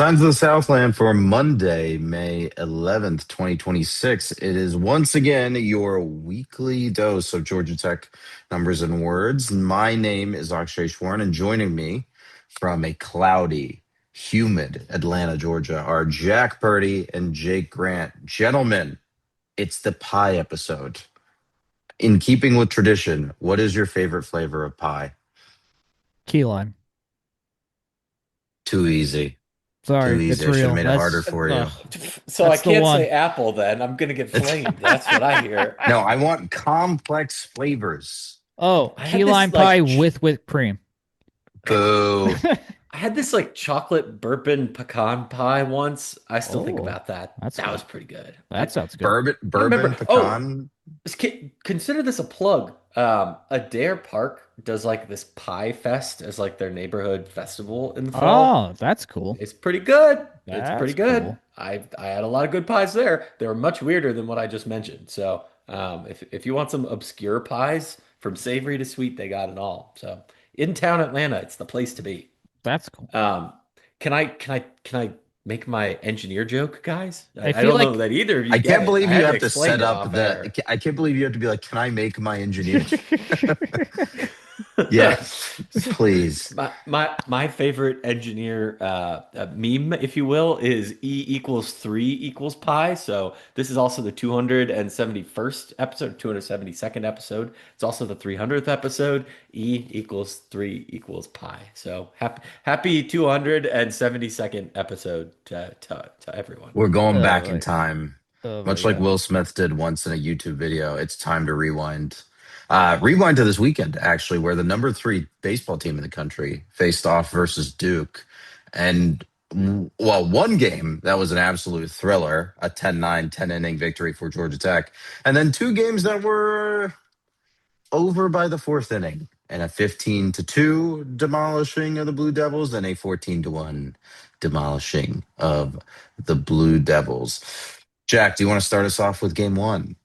Signs of the Southland for Monday, May 11th, 2026. It is once again your weekly dose of Georgia Tech numbers and words. My name is Akshay, and joining me from a cloudy, humid Atlanta, Georgia, are Jack Purdy and Jake Grant. Gentlemen, it's the pie episode. In keeping with tradition, what is your favorite flavor of pie? Key lime. Too easy. Too Sorry, easy. it's I should have real. made it harder for you. So I That's the can't one. say apple then. I'm gonna get flamed. That's what I hear. No, I want complex flavors. Oh, I key had lime this pie with whipped cream. Boo. I had this like chocolate bourbon pecan pie once. I still think Oh, about that. that's That good. was pretty good. That sounds good. I Bourbon remember. Oh, pecan. consider this a plug. Adair Park does like this pie fest as like their neighborhood festival in the fall. Oh, that's cool. It's pretty good. It's That's pretty good. cool. I had a lot of good pies there. They were much weirder than what I just mentioned. So if you want some obscure pies from savory to sweet, they got it all. So in town Atlanta, it's the place to be. That's cool. Um, can I make my engineer joke, guys? I I feel don't know like that either of you I get can't it. I believe you had to have to explain set it up off the. air. I can't believe you have to be like, can I make my engineer? Yes, please. My favorite engineer meme, if you will, is E equals 3 equals pi. So this is also the 271st episode, 272nd episode. It's also the 300th episode. E equals 3 equals pi. So happy 272nd episode to everyone. We're going back in wait. time, Oh my much like God. Will Smith did once in a YouTube video. It's time to rewind. Rewind to this weekend, actually, where the number three baseball team in the country faced off versus Duke. And well, one game that was an absolute thriller, a 10-9, 10 inning victory for Georgia Tech. And then two games that were over by the fourth inning and a 15-2 demolishing of the Blue Devils and a 14-1 demolishing of the Blue Devils. Jack, do you want to start us off with game one?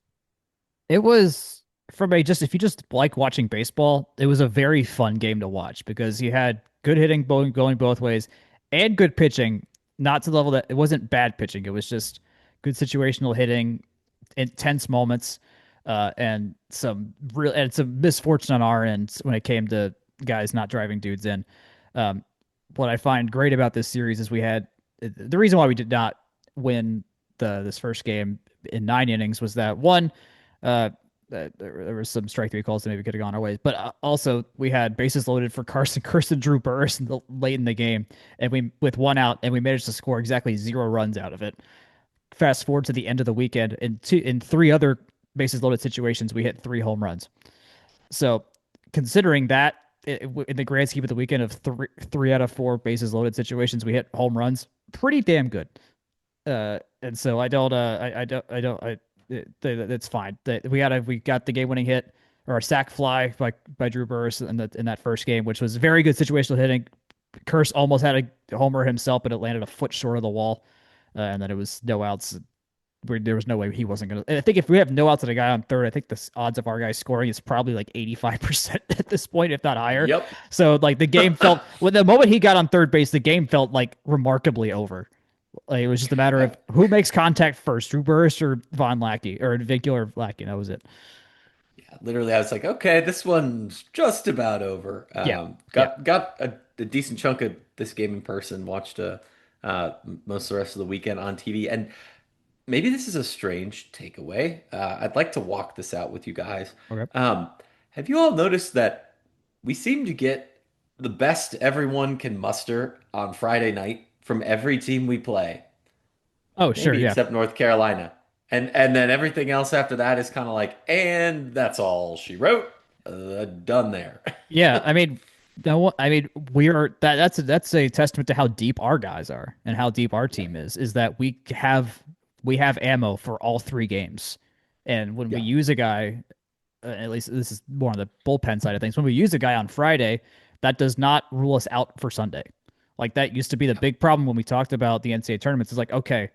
It was from a just if you just like watching baseball, it was a very fun game to watch because you had good hitting going both ways and good pitching, not to the level that it wasn't bad pitching. It was just good situational hitting, intense moments, and some misfortune on our end when it came to guys not driving dudes in. Um, what I find great about this series is we had the reason why we did not win this first game in 9 innings was that one, uh, there was some strike three calls that maybe could have gone our way, but also we had bases loaded for Carson Kirsten Drew Burress late in the game, and we with one out, and we managed to score exactly 0 runs out of it. Fast forward to the end of the weekend, in three other bases loaded situations, we hit 3 home runs. So considering that, in the grand scheme of the weekend of three out of four bases loaded situations, we hit home runs. Pretty damn good. And so I don't, it's fine. We got the game winning hit or a sac fly by Drew Burress in that first game, which was very good situational hitting. Curse almost had a homer himself, but it landed a foot short of the wall, and then it was no outs. There was no way he wasn't going to. I think if we have no outs and a guy on third, I think the odds of our guy scoring is probably like 85% at this point, if not higher. Yep. So like the game felt, when the moment he got on third base, the game felt like remarkably over. Like, it was just a matter of who makes contact first, Drew Burress or Von Lackey or Vincular Lackey. That was it. Yeah, literally, I was like, okay, this one's just about over. Yeah. Yeah. Got a decent chunk of this game in person. Watched most of the rest of the weekend on TV, and maybe this is a strange takeaway. I'd like to walk this out with you guys. Okay. Have you all noticed that we seem to get the best everyone can muster on Friday night from every team we play? Oh, sure. Maybe Yeah. except North Carolina. And then everything else after that is kind of like, and that's all she wrote. Done there. Yeah. I mean, no, I mean, that's a testament to how deep our guys are and how deep our Yeah. team is that we have ammo for all 3 games. And when we Yeah. use a guy, at least this is more on the bullpen side of things, when we use a guy on Friday, that does not rule us out for Sunday. Like that used to be the big problem when we talked about the NCAA tournaments. It's like, okay,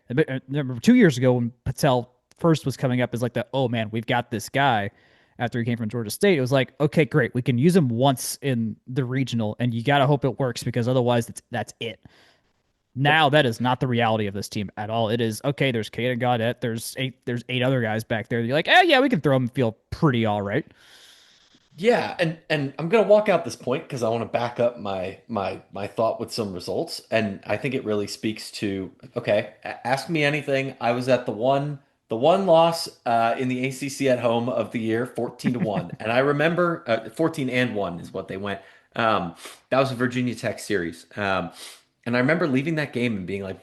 remember 2 years ago when Patel first was coming up, is like the, oh man, we've got this guy after he came from Georgia State. It was like, okay, great, we can use him once in the regional, and you got to hope it works because otherwise that's it. Now that is not the reality of this team at all. It is okay. There's Kate and Gaudette. There's eight other guys back there. You're like, yeah, we can throw them and feel pretty all right. Yeah, and I'm gonna walk out this point because I want to back up my thought with some results, and I think it really speaks to okay, ask me anything. I was at the one loss in the ACC at home of the year, 14-1, and I remember 14-1 is what they went. Um, that was a Virginia Tech series, and I remember leaving that game and being like,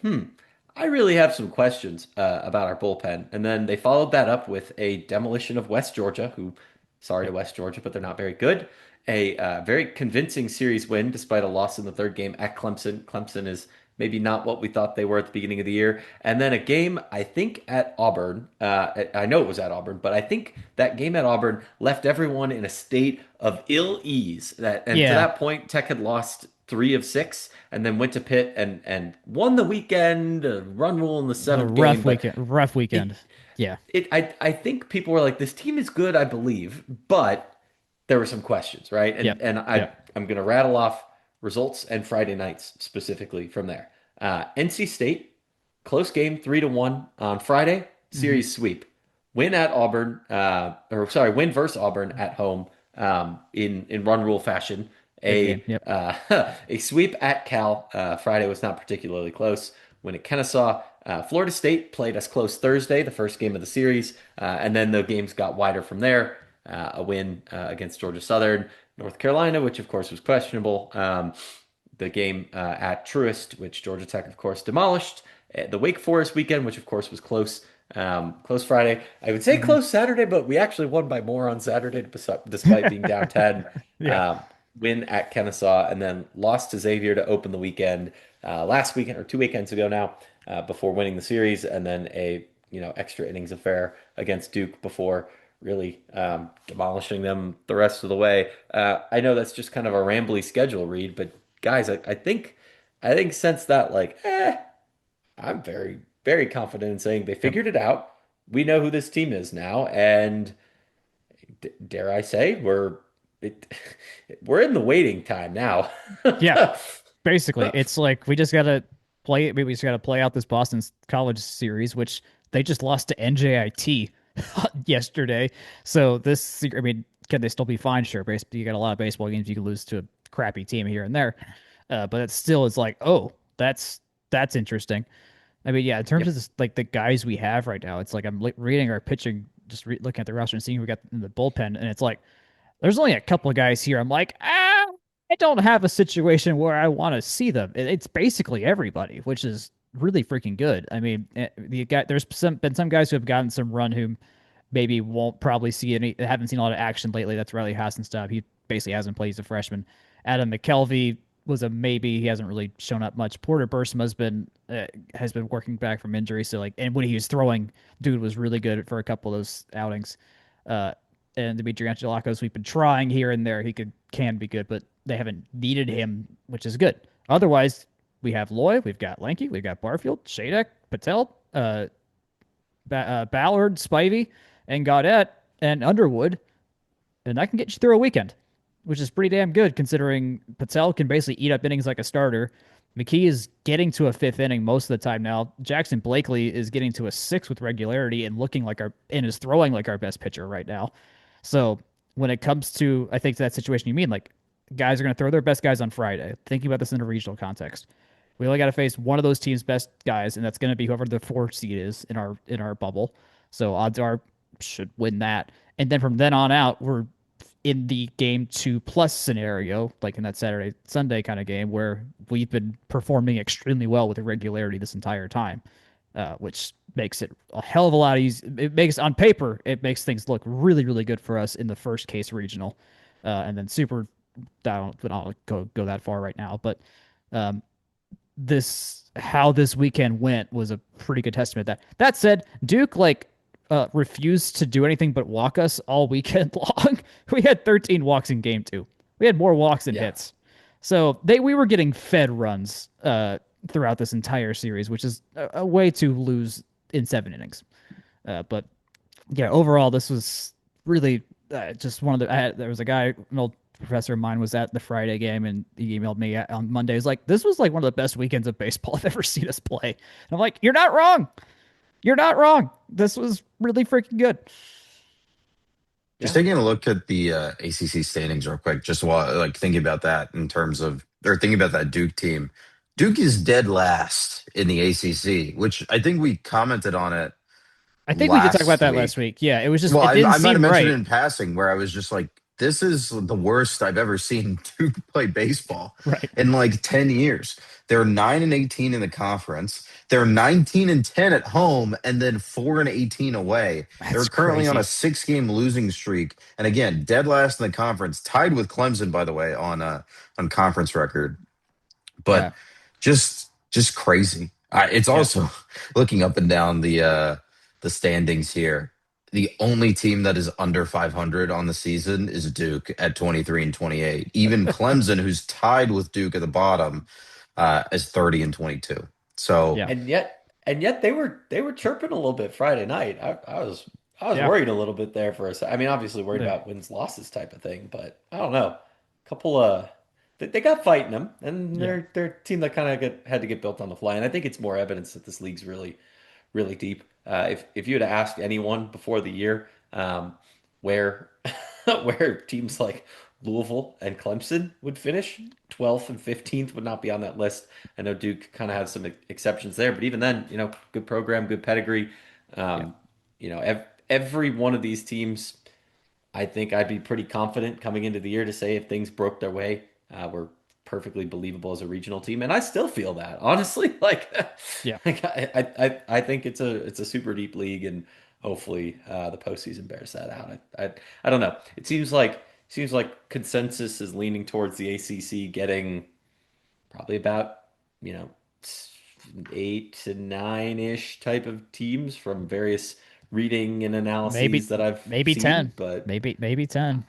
I really have some questions about our bullpen. And then they followed that up with a demolition of West Georgia, who, sorry to West Georgia, but they're not very good. A very convincing series win despite a loss in the third game at Clemson. Clemson is maybe not what we thought they were at the beginning of the year. And then a game, I think, at Auburn. I know it was at Auburn, but I think that game at Auburn left everyone in a state of ill ease. And to Yeah, that point, Tech had lost 3 of 6 and then went to Pitt and won the weekend, run rule in the the seventh game. But rough it weekend. Yeah, I think people were like, this team is good, I believe, but there were some questions, right? yep, And yep. I'm gonna rattle off results and Friday nights specifically from there. NC State, close game, 3-1 on Friday, Hmm. series sweep. Win at Auburn, or sorry, win versus Auburn at home, in run rule fashion. Big game. Yep. A sweep at Cal. Friday was not particularly close. Win at Kennesaw. Florida State played us close Thursday, the first game of the series, and then the games got wider from there. A win against Georgia Southern, North Carolina, which of course was questionable. The game at Truist, which Georgia Tech, of course, demolished. The Wake Forest weekend, which of course was close. Close Friday. I would say Hmm. close Saturday, but we actually won by more on Saturday despite being down 10. Yeah. Um, Win at Kennesaw, and then lost to Xavier to open the weekend last weekend or 2 weekends ago now, before winning the series, and then a extra innings affair against Duke before really demolishing them the rest of the way. I know that's just kind of a rambly schedule read, but guys, I think since that, like, I'm very very confident in saying they Yep. figured it out. We know who this team is now, and dare I say, it, we're in the waiting time now. Yeah. Basically, it's like we just gotta play. We just gotta play out this Boston College series, which they just lost to NJIT yesterday. So I mean, can they still be fine? Sure. Basically, you got a lot of baseball games you can lose to a crappy team here and there, but it still is like, oh, that's interesting. I mean, yeah, in terms of Yep. this, like the guys we have right now, it's like I'm reading our pitching, just looking at the roster and seeing who we got in the bullpen, and it's like there's only a couple of guys here. I'm like, I don't have a situation where I want to see them. It's basically everybody, which is really freaking good. I mean, there's been some guys who have gotten some run who maybe won't probably see any, haven't seen a lot of action lately. That's Riley Hasenstaub. He basically hasn't played. He's a freshman. Adam McKelvey was a maybe. He hasn't really shown up much. Porter Bursma has been working back from injury. So like, and when he was throwing, dude was really good for a couple of those outings. Uh, and Dimitri Angelakos, we've been trying here and there. He can be good, but they haven't needed him, which is good. Otherwise, we have Loy, we've got Lanky, we've got Barfield, Shadek, Patel, Ballard, Spivey, and Gaudette and Underwood, and that can get you through a weekend, which is pretty damn good considering Patel can basically eat up innings like a starter. McKee is getting to a fifth inning most of the time now. Jackson Blakely is getting to a sixth with regularity and looking like and is throwing like our best pitcher right now. So when it comes to, I think that situation you mean, like guys are going to throw their best guys on Friday. Thinking about this in a regional context, we only got to face one of those teams' best guys, and that's going to be whoever the four seed is in our bubble. So odds are should win that, and then from then on out, we're in the game 2+ scenario, like in that Saturday Sunday kind of game where we've been performing extremely well with irregularity this entire time, which makes it a hell of a lot easier. It makes on paper it makes things look really really good for us in the first case regional, and then super. I don't go that far right now, but um, this how this weekend went was a pretty good testament to that. That said, Duke refused to do anything but walk us all weekend long. We had 13 walks in game 2. We had more walks than Yeah. hits. So we were getting fed runs throughout this entire series, which is a way to lose in 7 innings. But yeah, overall this was really just one of there was a guy, an old professor of mine was at the Friday game, and he emailed me on Monday. He's like, this was like one of the best weekends of baseball I've ever seen us play. And I'm like, you're not wrong. You're not wrong. This was really freaking good. Just Yeah. taking a look at the ACC standings real quick, just while like thinking about that in terms of, or thinking about that Duke team. Duke is dead last in the ACC, which I think we commented on it I think we did talk about last that last week. week. Yeah, it was just Well, it didn't I might have seem mentioned it right. in passing where I was just like, this is the worst I've ever seen Duke play baseball Right. in like 10 years. They're 9-18 in the conference. They're 19-10 at home and then 4-18 away. They're That's currently on a crazy. 6-game losing streak. And again, dead last in the conference, tied with Clemson, by the way, on conference record. Yeah. But just crazy. It's Yeah. also looking up and down the standings here. The only team that is under 500 on the season is Duke at 23-28. Even Clemson, who's tied with Duke at the bottom, is 30-22. So Yeah. And yet they were chirping a little bit Friday night. I was Yeah. worried a little bit there for a second. I mean, obviously worried The- about wins losses type of thing, but I don't know. Couple they got fighting them, and yeah. they're a team that kind of had to get built on the fly. And I think it's more evidence that this league's really deep. If you had asked anyone before the year where where teams like Louisville and Clemson would finish, 12th and 15th would not be on that list. I know Duke kind of had some exceptions there, but even then, good program, good pedigree. Yeah. Um, every one of these teams, I think I'd be pretty confident coming into the year to say if things broke their way, we're perfectly believable as a regional team, and I still feel that honestly. Like, Yeah. like I think it's a super deep league, and hopefully the postseason bears that out. I don't know. It seems like consensus is leaning towards the ACC getting probably about you know 8 to 9-ish type of teams from various reading and Maybe analyses that I've maybe seen, 10. but Maybe 10.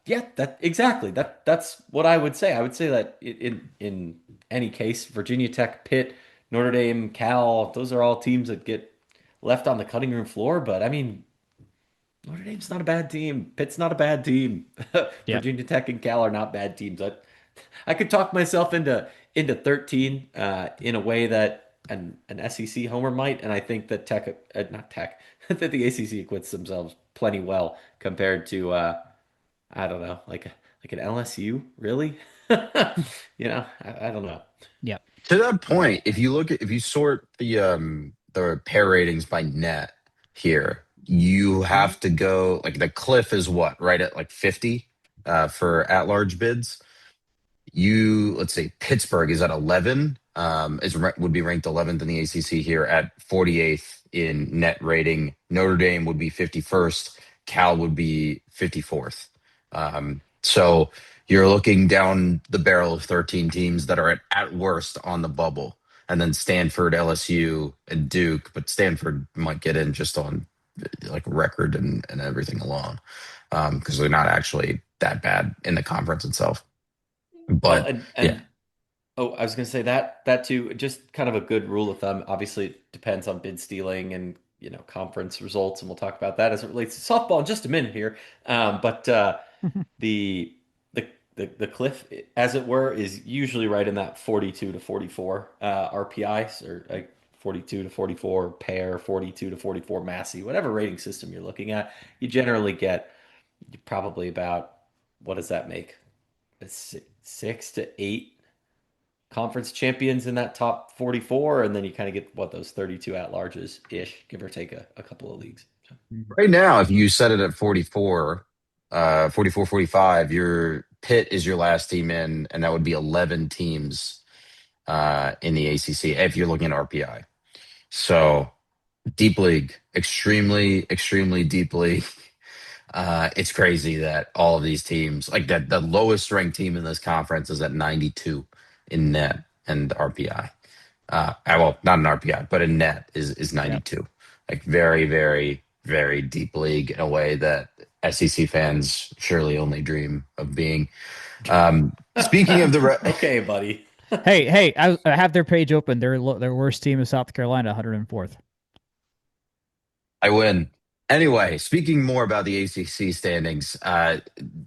yeah, that exactly. That's what I would say. I would say that in any case, Virginia Tech, Pitt, Notre Dame, Cal, those are all teams that get left on the cutting room floor. But I mean, Notre Dame's not a bad team. Pitt's not a bad team. Yeah. Virginia Tech and Cal are not bad teams. I could talk myself into 13 in a way that an SEC homer might, and I think that not Tech, that the ACC acquits themselves plenty well compared to I don't know, like an LSU, really? I don't know. Yeah. to that point, if you sort the pair ratings by net here, you Mhm. have to go like the cliff is what, right at like 50 for at large bids. You let's say Pittsburgh is at 11, would be ranked 11th in the ACC here at 48th in net rating. Notre Dame would be 51st. Cal would be 54th. So you're looking down the barrel of 13 teams that are at worst on the bubble, and then Stanford, LSU, and Duke. But Stanford might get in just on like record and everything alone, because they're not actually that bad in the conference itself. Well, But and yeah, and oh, I was gonna say that too. Just kind of a good rule of thumb. Obviously, it depends on bid stealing and conference results, and we'll talk about that as it relates to softball in just a minute here. But the the cliff, as it were, is usually right in that 42 to 44 RPI, or like 42 to 44 pair, 42 to 44 Massey, whatever rating system you're looking at. You generally get probably about, what does that make? 6 to 8 conference champions in that top 44, and then you kind of get what, those 32 at larges ish, give or take a couple of leagues. So, right now, if you set it at 44, 44, 45, your Pitt is your last team in, and that would be 11 teams in the ACC if you're looking at RPI. So deep league, extremely deep league. It's crazy that all of these teams, like that, the lowest ranked team in this conference is at 92 in net and RPI. Well, not in RPI, but in net is Yeah. 92. Like very deep league in a way that SEC fans surely only dream of being. Speaking of okay, buddy. Hey, I have their page open. Their worst team is South Carolina, 104th. I win. Anyway, speaking more about the ACC standings,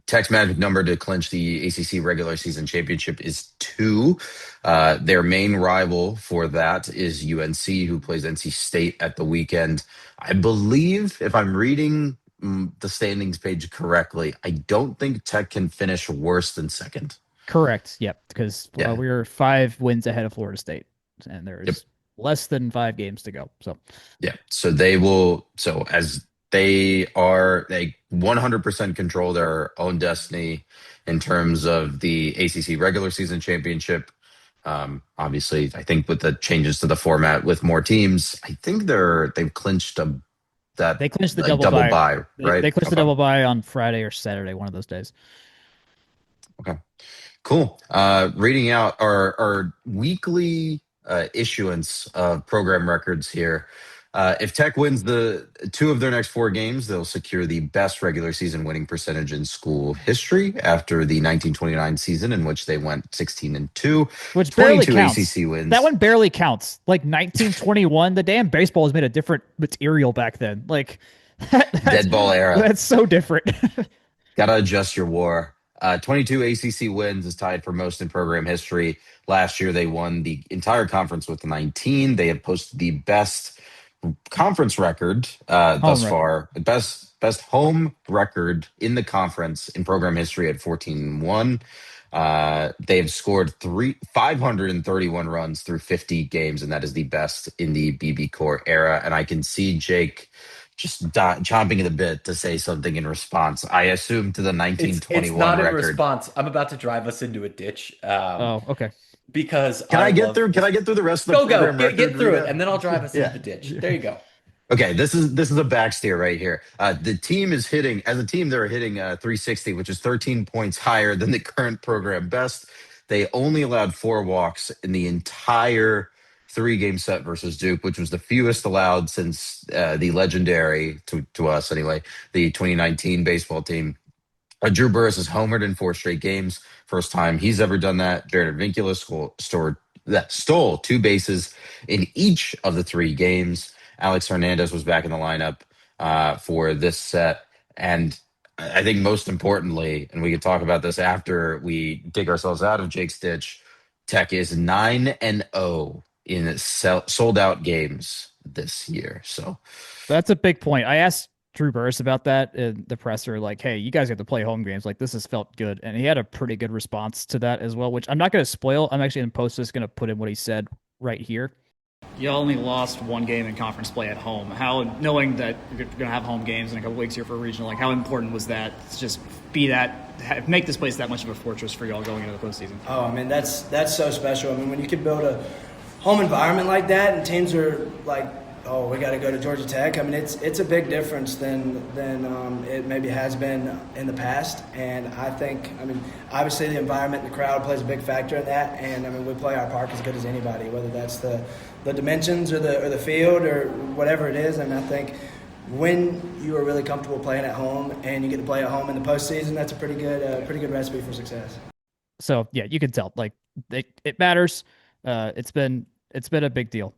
Tech's magic number to clinch the ACC regular season championship is two. Their main rival for that is UNC, who plays NC State at the weekend. I believe, if I'm reading the standings page correctly, I don't think Tech can finish worse than second. Correct. Yep. Because Yeah. we were 5 wins ahead of Florida State, and Yep. there's less than 5 games to go. So Yeah. So they will. So as they 100% control their own destiny in terms of the ACC regular season championship. Obviously, I think with the changes to the format with more teams, I think they've clinched that they clinched the like double double bye. bye, right? They clinched the Okay. double bye on Friday or Saturday, one of those days. Okay. Cool. Reading out our weekly issuance of program records here. If Tech wins the two of their next four games, they'll secure the best regular season winning percentage in school history after the 1929 season, in which they went 16-2, Which barely 22 counts. ACC wins. That one barely counts. Like 1921, the damn baseball was made of different material back then. Like Dead ball era. That's so different. Gotta adjust your war. 22 ACC wins is tied for most in program history. Last year, they won the entire conference with 19. They have posted the best conference record thus Home record. far. Best home record in the conference in program history at 14-1. They've scored 531 runs through 50 games, and that is the best in the BB Core era. And I can see Jake just chomping at the bit to say something in response. I assume to the It's 1921 not in record. response. I'm about to drive us into a ditch. Oh, okay. Because Can I get through the rest of the program record? Get through it, and then I'll drive us into the ditch. There you go. Okay, this is a backsteer right here. The team is hitting, as a team, they're hitting 360, which is 13 points higher than the current program best. They only allowed 4 walks in the entire 3-game set versus Duke, which was the fewest allowed since the legendary, to us anyway, the 2019 baseball team. Drew Burress has homered in 4 straight games. First time he's ever done that. Jared Vincula stole 2 bases in each of the 3 games. Alex Hernandez was back in the lineup for this set. And I think most importantly, and we can talk about this after we dig ourselves out of Jake's ditch, Tech is 9-0 in sold out games this year. So That's a big point. I asked Drew Burress about that in the presser, like, hey, you guys have to play home games. Like, this has felt good. And he had a pretty good response to that as well, which I'm not going to spoil. I'm actually in post just going to put in what he said right here. You only lost 1 game in conference play at home. How, knowing that you're going to have home games in a couple weeks here for regional, like how important was that to just make this place that much of a fortress for y'all going into the postseason? Oh, I mean, that's so special. I mean, when you can build a home environment like that, and teams are like, oh, we got to go to Georgia Tech. I mean, it's a big difference than it maybe has been in the past. And I think, I mean, obviously the environment and the crowd plays a big factor in that. And I mean, we play our park as good as anybody, whether that's the dimensions or the field or whatever it is. And I think when you are really comfortable playing at home and you get to play at home in the postseason, that's a pretty good recipe for success. So yeah, you can tell like it matters. It's been a big deal.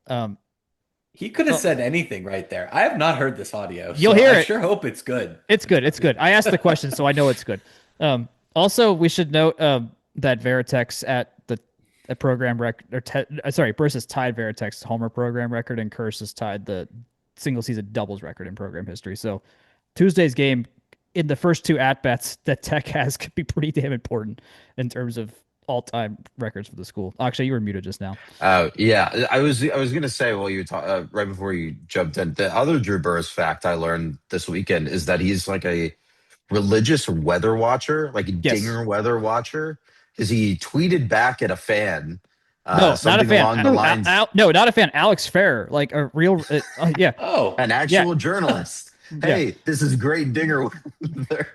He could have said anything right there. I have not heard this audio. You'll hear it. I sure hope it's good. It's good. It's good. I asked the question, so I know it's good. Also, we should note that Veritex at the program record, Burress has tied Veritex's homer program record, and Curse has tied the single season doubles record in program history. So Tuesday's game in the first 2 at-bats that Tech has could be pretty damn important in terms of all-time records for the school. Akshay, you were muted just now. Oh yeah, I was gonna say while you talk right before you jumped in, the other Drew Burress fact I learned this weekend is that he's like a religious weather watcher, like a dinger weather watcher, because he tweeted back at a fan. No, not a fan. Along the lines, no, not a fan. Alex Ferrer, like a real, yeah. Oh, an actual journalist. Hey, this is great dinger weather.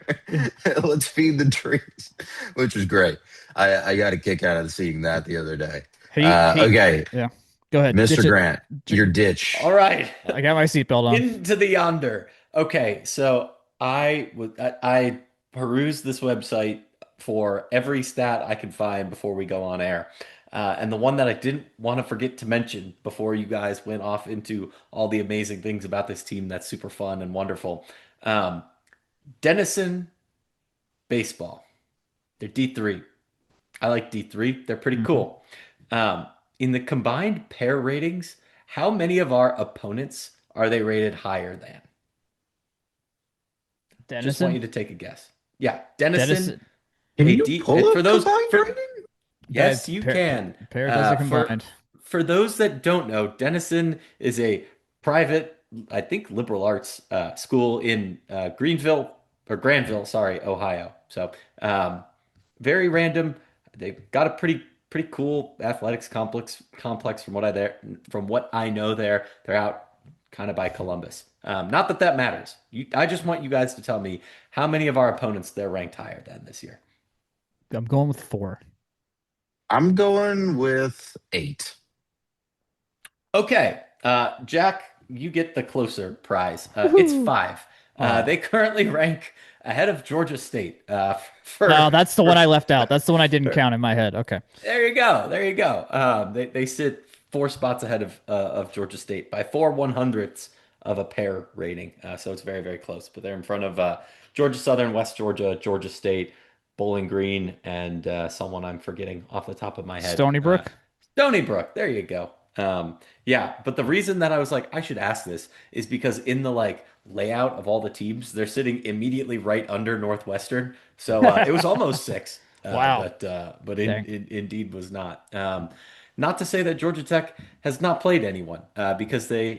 Let's feed the trees, which was great. I got a kick out of seeing that the other day. Okay. Yeah. Go ahead. Mr. Grant, your ditch. all right. I got my seatbelt on. Into the yonder. Okay, so I perused this website for every stat I could find before we go on air. And the one that I didn't want to forget to mention before you guys went off into all the amazing things about this team that's super fun and wonderful. Um, Denison baseball. They're D3. I like D3. They're pretty Mhm. cool. In the combined pair ratings, how many of our opponents are they rated higher than? Just want Denison. you to take a guess. Yeah, Denison. Denison. Can Hey, you pull for up those combined for rating? yes, you can. Pair does it For combined. those that don't know, Denison is a private, I think, liberal arts school in Greenville or Granville, sorry, Ohio. So very random. They've got a pretty cool athletics complex from what I know there. They're out kind of by Columbus. Not that that matters. I just want you guys to tell me how many of our opponents they're ranked higher than this year. I'm going with 4. I'm going with 8. Okay, Jack, you get the closer prize. It's Woohoo! 5. Oh. They currently rank ahead of Georgia State. No, that's the one I left out. That's the one I didn't for count in my head. Okay. There you go. There you go. They sit 4 spots ahead of Georgia State by 4/100ths of a pair rating. So it's very, very close. But they're in front of Georgia Southern, West Georgia, Georgia State, Bowling Green, and someone I'm forgetting off the top of my head. Stony Brook. Stony Brook. There you go. Yeah, but the reason that I was like, I should ask this is because in the like layout of all the teams, they're sitting immediately right under Northwestern. So it was almost 6. Wow. But Dang. indeed was not. Not to say that Georgia Tech has not played anyone, because they,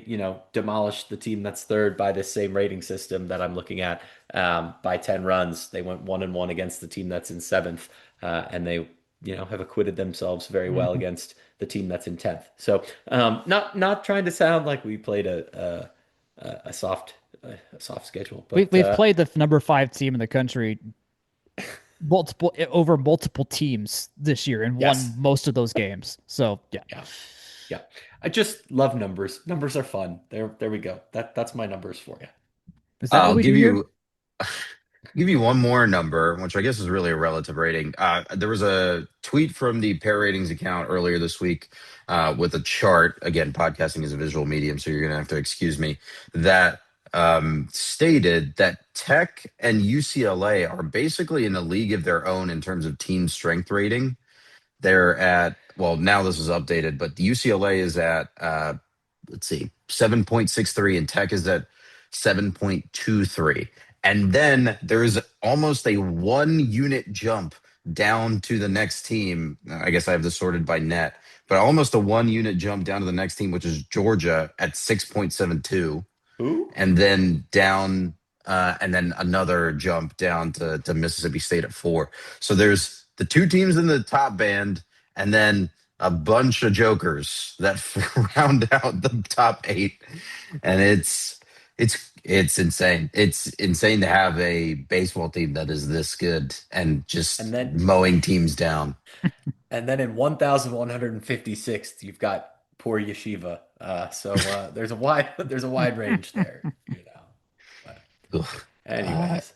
demolished the team that's third by this same rating system that I'm looking at, by 10 runs. They went 1-1 against the team that's in seventh, and they, have acquitted themselves very well Mhm. against the team that's in 10th. So, not trying to sound like we played a soft schedule, but We've played the number 5 team in the country multiple teams this year and yes. won most of those games. So yeah. Yeah. Yeah. I just love numbers. Numbers are fun. There we go. That's my numbers for you. Is that what I'll we do give here? you give you one more number, which I guess is really a relative rating. There was a tweet from the Pair Ratings account earlier this week with a chart. Again, podcasting is a visual medium, so you're going to have to excuse me. That stated that Tech and UCLA are basically in a league of their own in terms of team strength rating. They're at, well, now this is updated, but the UCLA is at, let's see, 7.63 and Tech is at 7.23. And then there's almost a 1 unit jump down to the next team. I guess I have this sorted by net, but almost a 1 unit jump down to the next team, which is Georgia at 6.72. Who? And then down, and then another jump down to Mississippi State at 4. So there's the 2 teams in the top band, and then a bunch of jokers that round out the top 8, and it's insane. It's insane to have a baseball team that is this good and just And then mowing teams down. in 1156th, you've got poor Yeshiva. So there's a wide range there, But Ugh. anyways.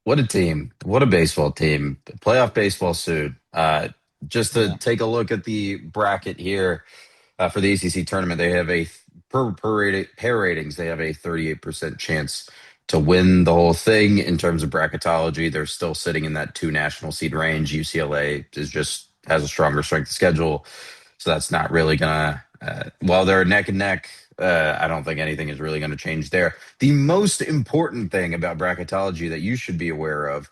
What a team. What a baseball team. Playoff baseball suit. Just to Yeah. take a look at the bracket here for the ACC tournament, they have a pair ratings, they have a 38% chance to win the whole thing. In terms of bracketology, they're still sitting in that 2 national seed range. UCLA is just has a stronger strength of schedule. So that's not really gonna, while they're neck and neck, I don't think anything is really going to change there. The most important thing about bracketology that you should be aware of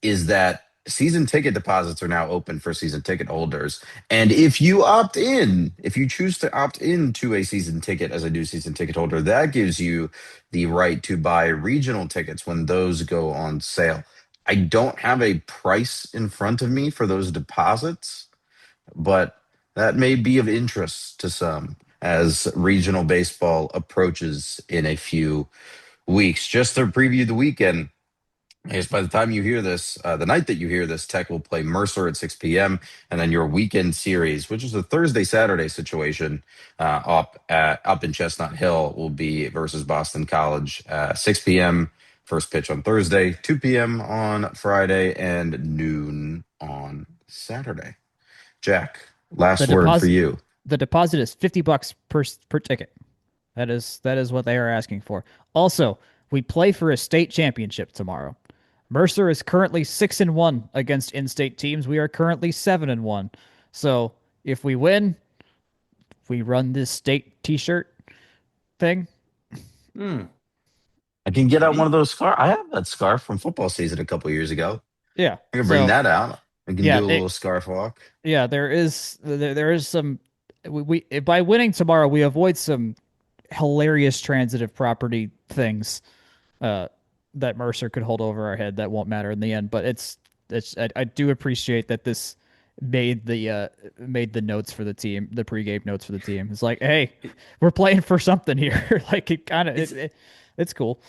is that season ticket deposits are now open for season ticket holders. And if you opt in, if you choose to opt into a season ticket as a new season ticket holder, that gives you the right to buy regional tickets when those go on sale. I don't have a price in front of me for those deposits, but that may be of interest to some as regional baseball approaches in a few weeks. Just to preview the weekend, I guess by the time you hear this, the night that you hear this, Tech will play Mercer at 6 p.m. And then your weekend series, which is a Thursday-Saturday situation, up in Chestnut Hill, will be versus Boston College, 6 p.m. First pitch on Thursday, 2 p.m. on Friday, and noon on Saturday. Jack, Last The word for deposit you. the deposit is $50 per ticket. That is what they are asking for. Also, we play for a state championship tomorrow. Mercer is currently 6-1 against in-state teams. We are currently 7-1. So if we win, we run this state T-shirt thing. Hmm. I can get out one of Maybe. those scarf. I have that scarf from football season a couple years ago. Yeah. I can bring So that out. We can yeah, do a little scarf walk. there is some. We by winning tomorrow, we avoid some hilarious transitive property things uh, that Mercer could hold over our head that won't matter in the end. But I do appreciate that this made the notes for the team, the pregame notes for the team. It's like, hey, we're playing for something here. Like it kind of it's cool.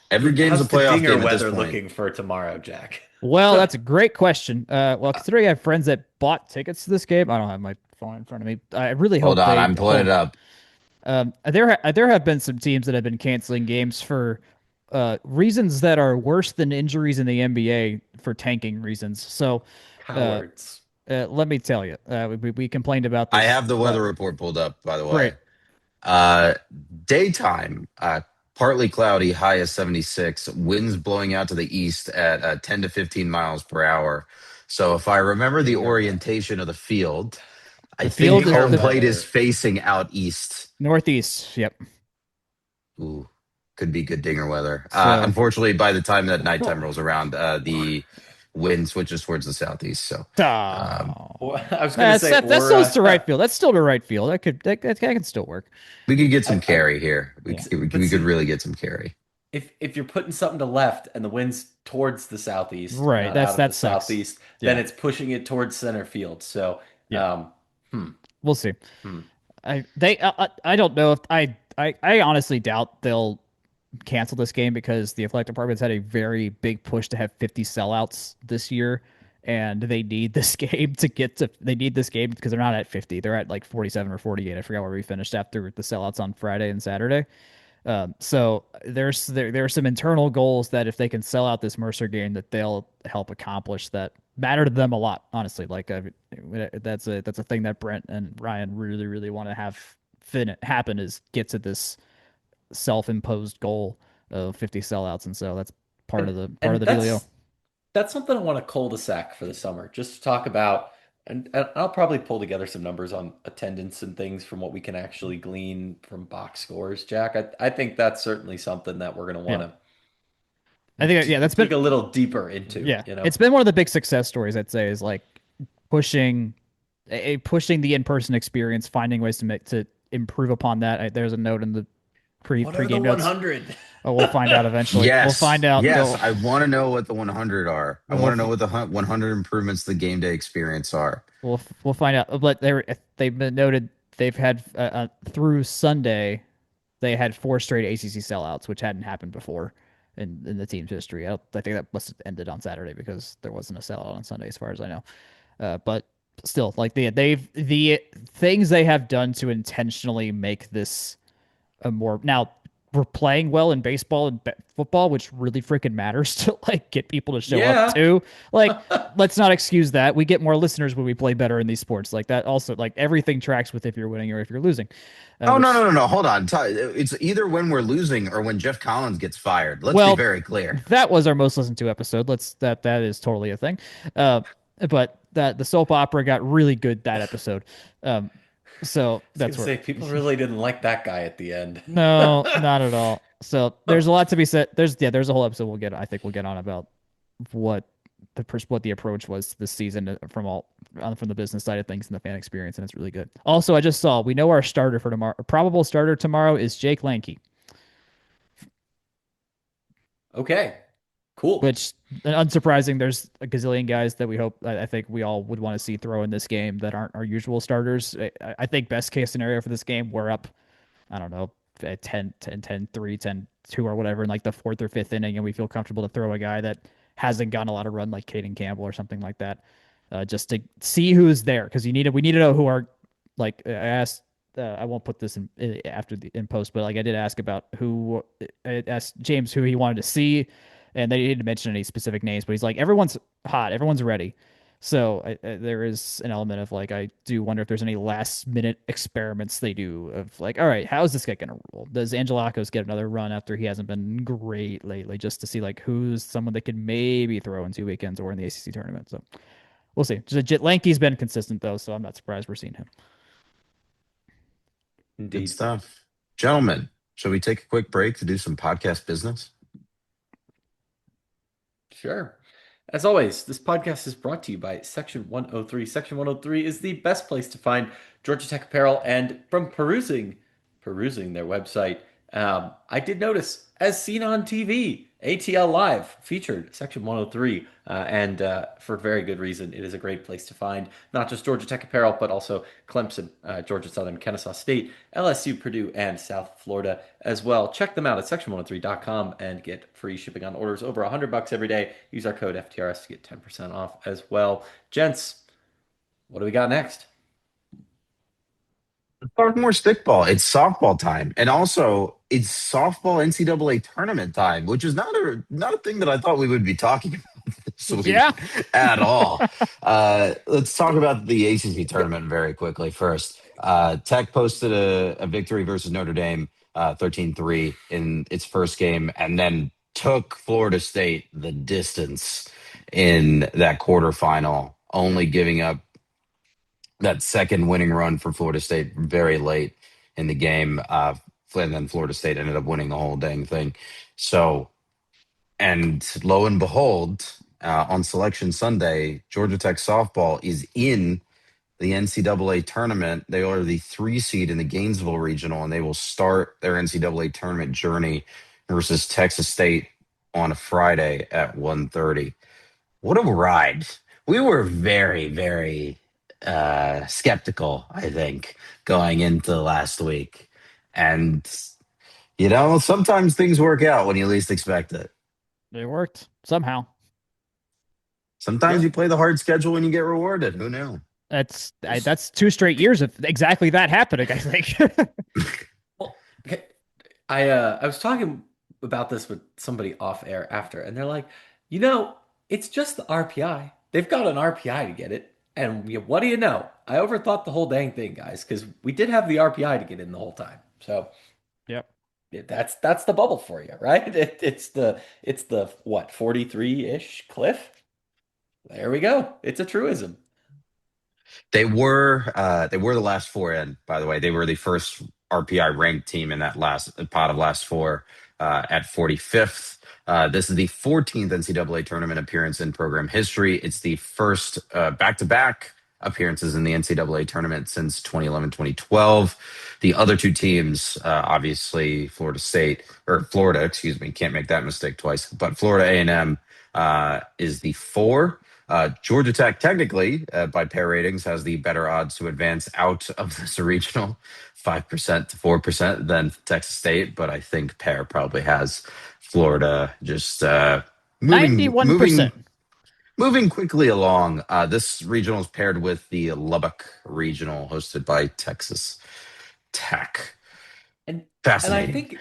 Every game's a How's the playoff dinger game at this weather point. looking for tomorrow, Jack? Well, that's a great question. Well, considering I have friends that bought tickets to this game, I don't have my phone in front of me. I really hope Hold on, they I'm pulling it up. There have been some teams that have been canceling games for reasons that are worse than injuries in the NBA for tanking reasons. So, Cowards. let me tell you, we complained about I this. have the weather report pulled up, by the way. Great. Uh, Daytime, partly cloudy, high of 76. Winds blowing out to the east at 10 to 15 miles per hour. So if I remember the orientation of the field, I The think field is home the plate is facing out east. northeast. Yep. Ooh, could be good dinger weather. So- Unfortunately, by the time that nighttime rolls around, the wind switches towards the southeast. So Well, I was going to say, that's still to right field. That's still to right field. That can still work. we could get some carry here. We But could see- really get some carry. if you're putting something to left and the wind's towards the southeast, Right, not that's- out of that the sucks. southeast, then Yeah. it's pushing it towards center field. So, Yeah. We'll see. Hmm. I don't know if I honestly doubt they'll cancel this game because the athletic department's had a very big push to have 50 sellouts this year, and they need this game they need this game because they're not at 50. They're at like 47 or 48. I forgot where we finished after the sellouts on Friday and Saturday. So there are some internal goals that if they can sell out this Mercer game, that they'll help accomplish that matter to them a lot. Honestly, like that's a thing that Brent and Ryan really really want to have happen is get to this self-imposed goal of 50 sellouts, and so that's part of the dealio. That's something I want to cul-de-sac for the summer, just to talk about. And I'll probably pull together some numbers on attendance and things from what we can actually glean from box scores, Jack. I think that's certainly something that we're going to want to. I think that's been dig a little deeper into. Yeah, you know, it's been one of the big success stories, I'd say, is like pushing the in-person experience, finding ways to improve upon that. There's a note in the what are the pregame notes. 100? Oh, we'll find out eventually. Yes, We'll find out. Yes, I want to know what the 100 are. I We'll want to know what the 100 improvements to the game day experience are. We'll find out. But they've been noted. They've had through Sunday, they had 4 straight ACC sellouts, which hadn't happened before in the team's history. I think that must have ended on Saturday because there wasn't a sellout on Sunday, as far as I know. But still, like the things they have done to intentionally make this a more now. We're playing well in baseball and football, which really freaking matters to like get people to show up too. Like, let's not excuse that. We get more listeners when we play better in these sports. Like that also, like everything tracks with if you're winning or if you're losing. No. Hold on. It's either when we're losing or when Jeff Collins gets fired. Let's be very clear. That was our most listened to episode. That is totally a thing. But that the soap opera got really good that episode. So that's where people really didn't like that guy at the end. No, not at all. So there's a lot to be said. There's a whole episode we'll get on about what the approach was this season from the business side of things and the fan experience, and it's really good. Also, I just saw we know our starter for tomorrow. Our probable starter tomorrow is Jake Lanke. Okay. Cool. Which, unsurprising, there's a gazillion guys that I think we all would want to see throw in this game that aren't our usual starters. I think best case scenario for this game, we're up, I don't know, 10-3, 10-2 or whatever in like the 4th or 5th inning, and we feel comfortable to throw a guy that hasn't gotten a lot of run like Caden Campbell or something like that, just to see who's there. Because we need to know who are, like I asked, I won't put this in post, but like I did ask about I asked James who he wanted to see. And they didn't mention any specific names, but he's like, everyone's hot, everyone's ready. So there is an element of like I do wonder if there's any last minute experiments they do of like, all right, how is this guy gonna roll? Does Angelakos get another run after he hasn't been great lately, just to see like who's someone that can maybe throw in 2 weekends or in the ACC tournament? So we'll see. Lanky's been consistent though, so I'm not surprised we're seeing him. Good Indeed. stuff. Gentlemen, shall we take a quick break to do some podcast business? Sure. As always, this podcast is brought to you by Section 103. Section 103 is the best place to find Georgia Tech apparel, and from perusing their website, I did notice, as seen on TV, ATL Live featured Section 103, and for very good reason. It is a great place to find not just Georgia Tech apparel, but also Clemson, Georgia Southern, Kennesaw State, LSU, Purdue, and South Florida as well. Check them out at section103.com and get free shipping on orders over $100 every day. Use our code FTRS to get 10% off as well. Gents, what do we got next? Talk more stickball. It's softball time, and also it's softball NCAA tournament time, which is not a thing that I thought we would be talking about this week Yeah. at all. Let's talk about the ACC tournament very quickly first. Tech posted a victory versus Notre Dame, 13-3 in its first game, and then took Florida State the distance in that quarterfinal, only giving up that second winning run for Florida State very late in the game. And then Florida State ended up winning the whole dang thing. So, and lo and behold, on Selection Sunday, Georgia Tech softball is in the NCAA tournament. They are the 3 seed in the Gainesville regional, and they will start their NCAA tournament journey versus Texas State on a Friday at 1:30. What a ride. We were very, very skeptical, I think, going into last week. And, sometimes things work out when you least expect it. It worked somehow. Sometimes Yeah. you play the hard schedule and you get rewarded. Who knew? That's 2 straight years of exactly that happening, I think. Well, okay. I was talking about this with somebody off air after, and they're like, it's just the RPI. They've got an RPI to get it. And what do you know? I overthought the whole dang thing, guys, because we did have the RPI to get in the whole time. So Yep. that's the bubble for you, right? It's the what, 43-ish cliff? There we go. It's a truism. They were the last 4 in, by the way. They were the first RPI ranked team in that last pot of last 4 at 45th. This is the 14th NCAA tournament appearance in program history. It's the first back-to-back appearances in the NCAA tournament since 2011-2012. The other 2 teams, obviously Florida, excuse me, can't make that mistake twice, but Florida A&M is the 4. Georgia Tech, technically, by pair ratings, has the better odds to advance out of this regional, 5% to 4% than Texas State. But I think pair probably has Florida just 91%. moving quickly along. This regional is paired with the Lubbock regional, hosted by Texas Tech. And Fascinating. I think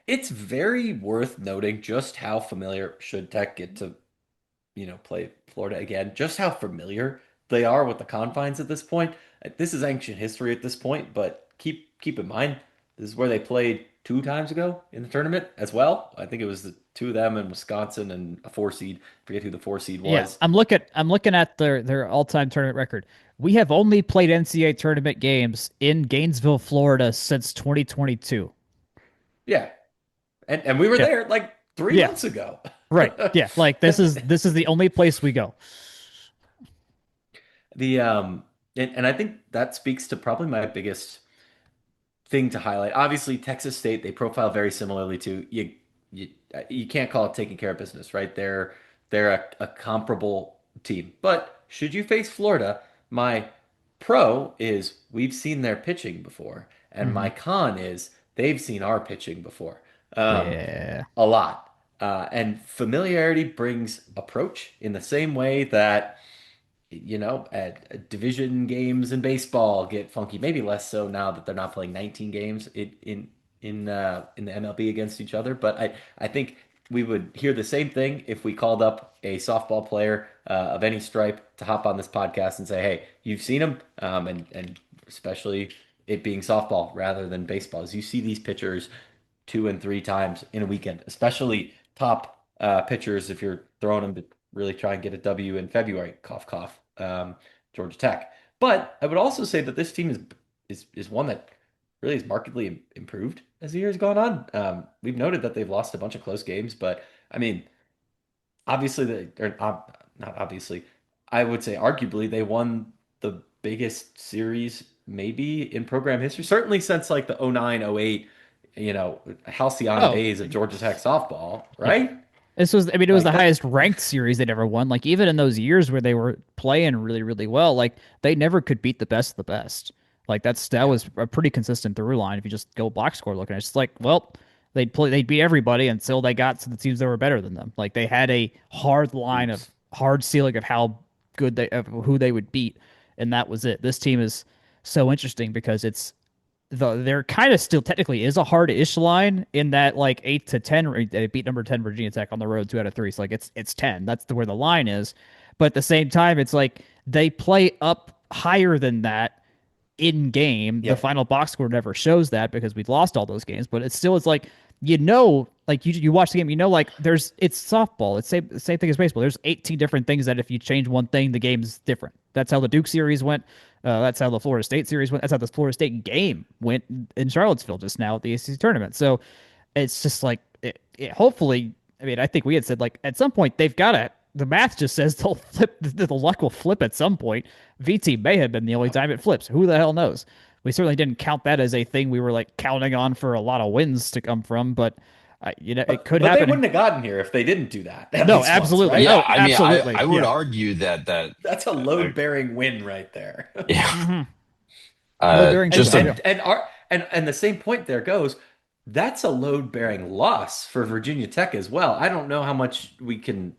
it's very worth noting just how familiar should Tech get to play Florida again, just how familiar they are with the confines at this point. This is ancient history at this point, but keep in mind, this is where they played 2 times ago in the tournament as well. I think it was the 2 of them in Wisconsin and a 4 seed. Forget who the 4 seed was. Yeah, I'm looking at their all-time tournament record. We have only played NCAA tournament games in Gainesville, Florida since 2022. Yeah. And we were there like 3 months ago. Right. Yeah. Like this is the only place we go. And I think that speaks to probably my biggest thing to highlight. Obviously, Texas State, they profile very similarly to you can't call it taking care of business, right? They're a comparable team. But should you face Florida, my pro is we've seen their pitching before, and my con is they've seen our pitching before. Yeah. A lot. And familiarity brings approach in the same way that, at division games in baseball get funky. Maybe less so now that they're not playing 19 games in the MLB against each other. But I think we would hear the same thing if we called up a softball player of any stripe to hop on this podcast and say, hey, you've seen them, and especially it being softball rather than baseball, as you see these pitchers 2 and 3 times in a weekend, especially top pitchers if you're throwing them to really try and get a W in February. Cough, cough. Georgia Tech. But I would also say that this team is one that really is markedly improved as the year's gone on. We've noted that they've lost a bunch of close games, but I mean, obviously not obviously. I would say arguably they won the biggest series maybe in program history, certainly since like the 09, 08, halcyon Oh, days of Georgia Tech softball, yeah. right? This was, I mean, it was Like the that. highest ranked series they'd ever won. Like, even in those years where they were playing really, really well, like, they never could beat the best of the best. Like, that Yeah. was a pretty consistent through line. If you just go box score looking, it's just like, well, they'd beat everybody until they got to the teams that were better than them. Like, they had a Oops. hard ceiling of how good of who they would beat, and that was it. This team is so interesting because there kind of still technically is a hard-ish line in that like 8 to 10. They beat number 10 Virginia Tech on the road 2 out of 3. So like it's 10. That's where the line is. But at the same time, it's like they play up higher than that in game. The Yep. final box score never shows that because we'd lost all those games. But it still is like like you watch the game, like it's softball. It's same thing as baseball. There's 18 different things that if you change one thing, the game's different. That's how the Duke series went. That's how the Florida State series went. That's how the Florida State game went in Charlottesville just now at the ACC tournament. So it's just like hopefully. I mean, I think we had said like at some point they've got to. The math just says they'll flip. The luck will flip at some point. VT may have been the only time it flips. Who the hell knows? We certainly didn't count that as a thing we were like counting on for a lot of wins to come from, but it could But they happen. wouldn't have gotten here if they didn't do that. At No, least once, absolutely. right? Yeah, Oh, I mean, absolutely. I would Yeah. argue That's a load bearing win right there. yeah, Mm-hmm. Load bearing And just too. a Yeah. and the same point there goes. That's a load bearing loss for Virginia Tech as well. I don't know how much we can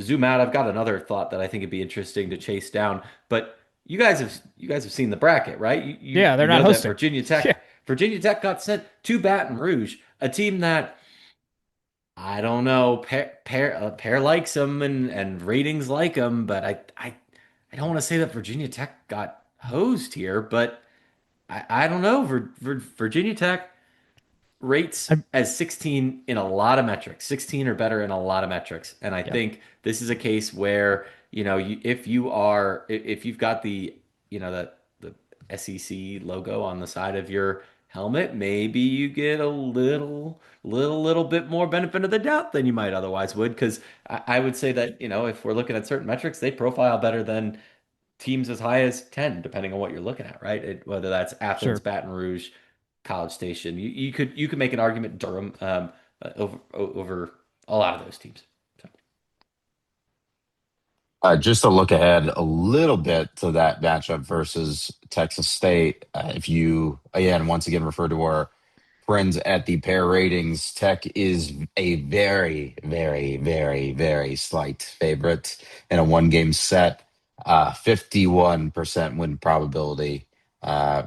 zoom out. I've got another thought that I think would be interesting to chase down. But you guys have seen the bracket, right? Yeah, they're You not know that hosting. Yeah. Virginia Tech got sent to Baton Rouge, a team that I don't know. Pair likes them and ratings like them, but I don't want to say that Virginia Tech got hosed here, but I don't know. Virginia Tech rates I'm, as 16 in a lot of metrics, 16 or better in a lot of metrics, and I yeah. think this is a case where if you've got the SEC logo on the side of your helmet, maybe you get a little bit more benefit of the doubt than you might otherwise would. Because I would say that if we're looking at certain metrics, they profile better than teams as high as 10, depending on what you're looking at, right? Whether that's Athens, Sure. Baton Rouge, College Station, you could make an argument Durham over a lot of those teams. So, just to look ahead a little bit to that matchup versus Texas State. If you again once again refer to our friends at the pair ratings, Tech is a very, very, very, very slight favorite in a one-game set. 51% win probability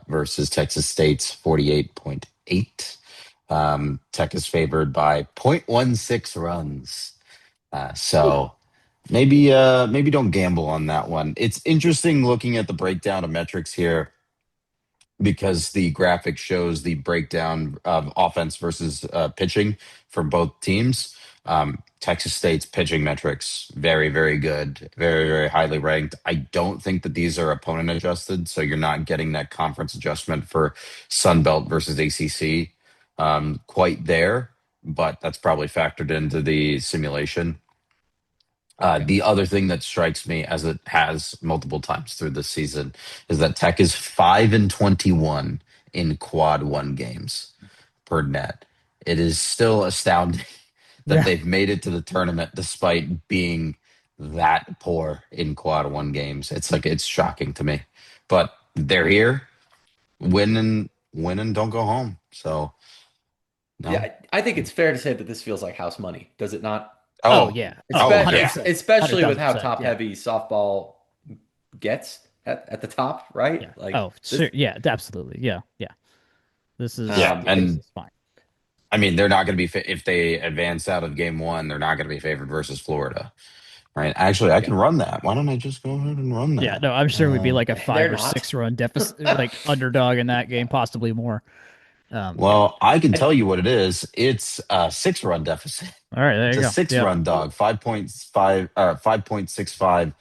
versus Texas State's 48.8. Tech is favored by 0.16 runs. So maybe don't gamble on that one. It's interesting looking at the breakdown of metrics here because the graphic shows the breakdown of offense versus pitching for both teams. Texas State's pitching metrics very, very good, very, very highly ranked. I don't think that these are opponent adjusted, so you're not getting that conference adjustment for Sun Belt versus ACC quite there, but that's probably factored into the simulation. okay. The other thing that strikes me, as it has multiple times through this season, is that Tech is 5-21 in quad one games per net. It is still astounding that Yeah. they've made it to the tournament despite being that poor in quad one games. It's shocking to me, but they're here, win and don't go home. So no. Yeah, I think it's fair to say that this feels like house money, does it not? Oh Oh, yeah. Oh, oh yeah. 100%. Especially with how 100,000%. top Yeah. heavy softball gets at the top, right? Yeah. Like Oh, this, sure. Yeah, absolutely. Yeah. Yeah. This is Yeah, um, this and is fine. I mean, they're not going to be if they advance out of game one. They're not going to be favored versus Florida. right? Actually, I Yeah. can run that. Why don't I just go ahead and run Yeah, that? no, I'm sure we'd be like a And they're 5 or 6 not. run deficit, like underdog in that game, possibly more. Yeah. Well, I can I, tell you what it is. It's a 6 run deficit. All right, there It's you a go. six Yep. run dog, 5.5, 5.65.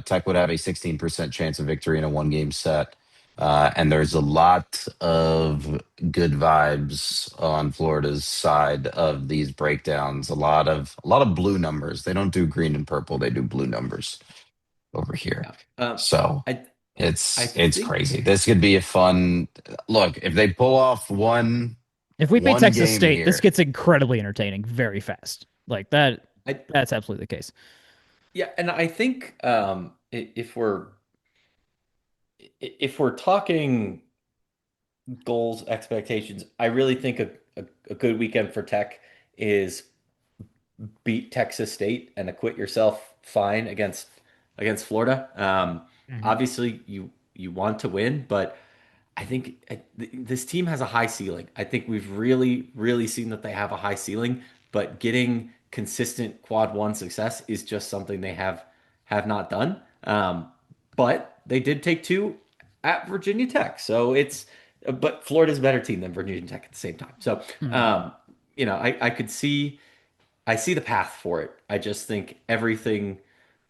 Tech would have a 16% chance of victory in a 1 game set. And there's a lot of good vibes on Florida's side of these breakdowns. A lot of blue numbers. They don't do green and purple. They do blue numbers over here. yeah. So I I it's think crazy. This could be a fun look. If they pull off one If we beat one Texas game State, this here. gets incredibly entertaining very fast. Like that. I That's absolutely the case. yeah, and I think if we're talking goals, expectations, I really think a good weekend for Tech is beat Texas State and acquit yourself fine against Florida. Mhm. Obviously, you want to win, but I think this team has a high ceiling. I think we've really seen that they have a high ceiling, but getting consistent quad one success is just something they have not done. But they did take two at Virginia Tech, so it's but Florida's a better team than Virginia Tech at the same time. So Mhm. I could see I see the path for it. I just think everything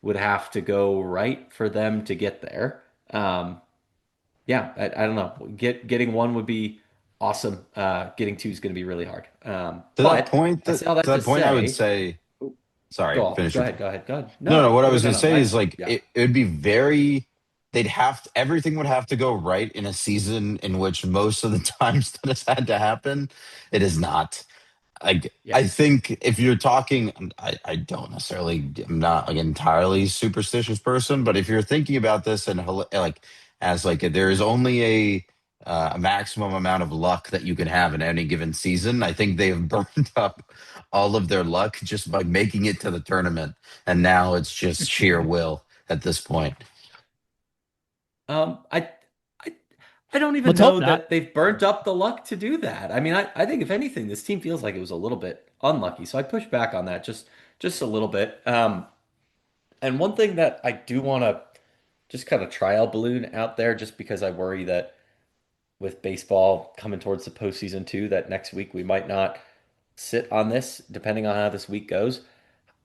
would have to go right for them to get there. Yeah, I don't know. Getting one would be awesome. Getting two is going to be really hard. To that But point, I say all that to to that point, I would say, say, go sorry, off. finish your Go ahead. Go ahead. No, no. No, What I was no, going to no. say is like Yeah, it would be very. Everything would have to go right in a season in which most of the times that has had to happen, it is not. yeah. I think if you're talking, I don't necessarily, I'm not like an entirely superstitious person, but if you're thinking about this and like as like there is only a maximum amount of luck that you can have in any given season, I think they've burned up all of their luck just by making it to the tournament, and now it's just sheer will at this point. I, I, I don't even Let's hope know not. that they've burnt up the luck to do that. I mean, I think if anything, this team feels like it was a little bit unlucky. So I push back on that just a little bit. And one thing that I do want to just kind of trial balloon out there, just because I worry that with baseball coming towards the postseason too, that next week we might not sit on this, depending on how this week goes.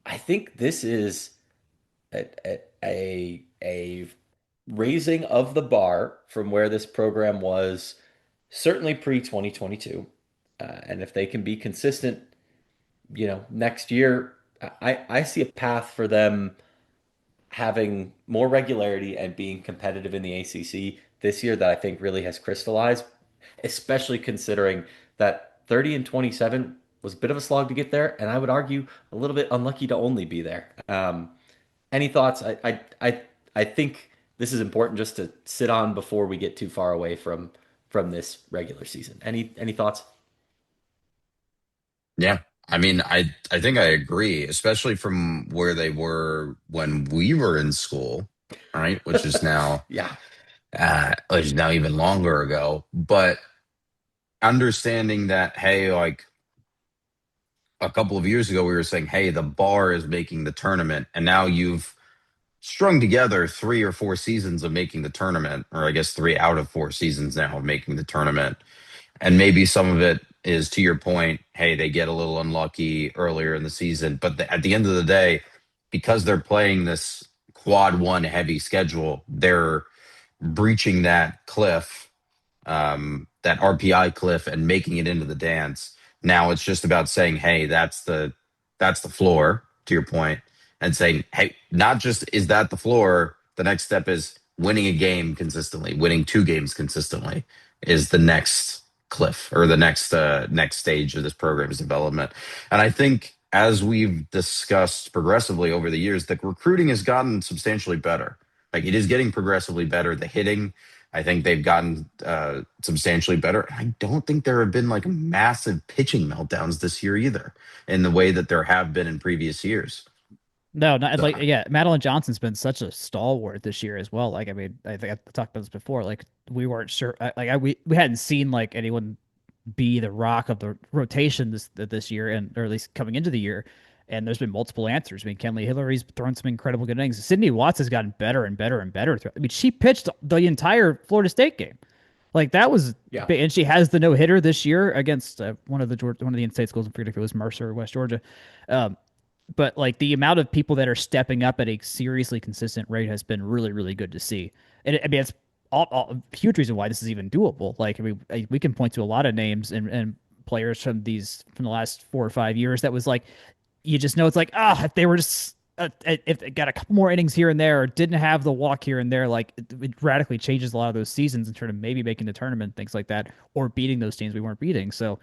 I think this is a raising of the bar from where this program was certainly pre 2022. And if they can be consistent, next year, I see a path for them having more regularity and being competitive in the ACC this year that I think really has crystallized, especially considering that 30 and 27 was a bit of a slog to get there, and I would argue a little bit unlucky to only be there. Any thoughts? I think this is important just to sit on before we get too far away from this regular season. Any thoughts? Yeah. I mean, I think I agree, especially from where they were when we were in school, right? Yeah. Which is now even longer ago. But understanding that, hey, like a couple of years ago, we were saying, hey, the bar is making the tournament, and now you've strung together 3 or 4 seasons of making the tournament, or I guess 3 out of 4 seasons now of making the tournament. And maybe some of it is to your point, hey, they get a little unlucky earlier in the season. But at the end of the day, because they're playing this quad one heavy schedule, they're breaching that cliff, that RPI cliff, and making it into the dance. Now it's just about saying, hey, that's the floor, to your point, and saying, hey, not just is that the floor, the next step is winning a game consistently, winning 2 games consistently is the next cliff, or the next stage of this program's development. And I think as we've discussed progressively over the years, the recruiting has gotten substantially better. Like it is getting progressively better. The hitting, I think they've gotten substantially better. I don't think there have been like massive pitching meltdowns this year either, in the way that there have been in previous years. No, not So like yeah. Madeline Johnson's been such a stalwart this year as well. Like I mean, I think I talked about this before. Like we weren't sure. We hadn't seen like anyone be the rock of the rotation this year, and or at least coming into the year. And there's been multiple answers. I mean, Kenley Hillary's thrown some incredible good innings. Sydney Watts has gotten better and better and better. I mean, she pitched the entire Florida State game. Like that was, and she has the no hitter this year against one of the in-state schools. I forget if it was Mercer or West Georgia. But like the amount of people that are stepping up at a seriously consistent rate has been really, really good to see. And I mean, it's a huge reason why this is even doable. Like, I mean, we can point to a lot of names and players from the last 4 or 5 years that was like, you just know it's like, if they were just if they got a couple more innings here and there, or didn't have the walk here and there, like it radically changes a lot of those seasons in terms of maybe making the tournament, things like that, or beating those teams we weren't beating. So,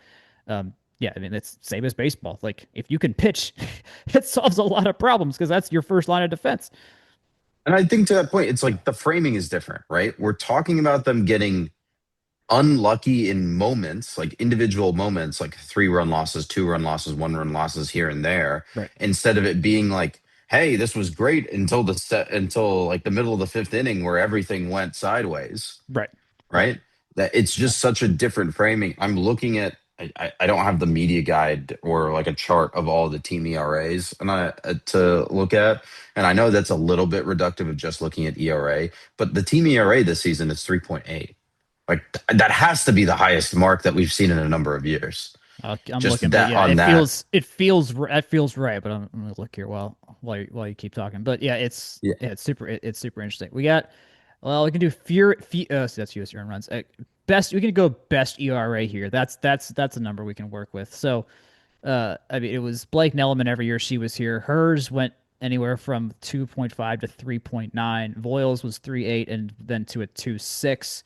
yeah, I mean, it's same as baseball. Like if you can pitch, it solves a lot of problems because that's your first line of defense. And I think to that point, it's like the framing is different, right? We're talking about them getting unlucky in moments, like individual moments, like 3-run losses, 2-run losses, 1-run losses here and there, right? Instead of it being like, hey, this was great until like the middle of the 5th inning where everything went sideways. Right. That it's just such a different framing. I'm looking at I don't have the media guide or like a chart of all the team ERAs to look at. And I know that's a little bit reductive of just looking at ERA, but the team ERA this season is 3.8. Like that has to be the highest mark that we've seen in a number of years. I'm just looking that, yeah, on it that. feels right, but I'm gonna look here while you keep talking. But yeah, it's super interesting. We got we can do so that's US earned runs. Best we can go best ERA here. That's a number we can work with. So I mean it was Blake Nelliman every year she was here. Hers went anywhere from 2.5 to 3.9. Voiles was 3.8 and then to a 2.6.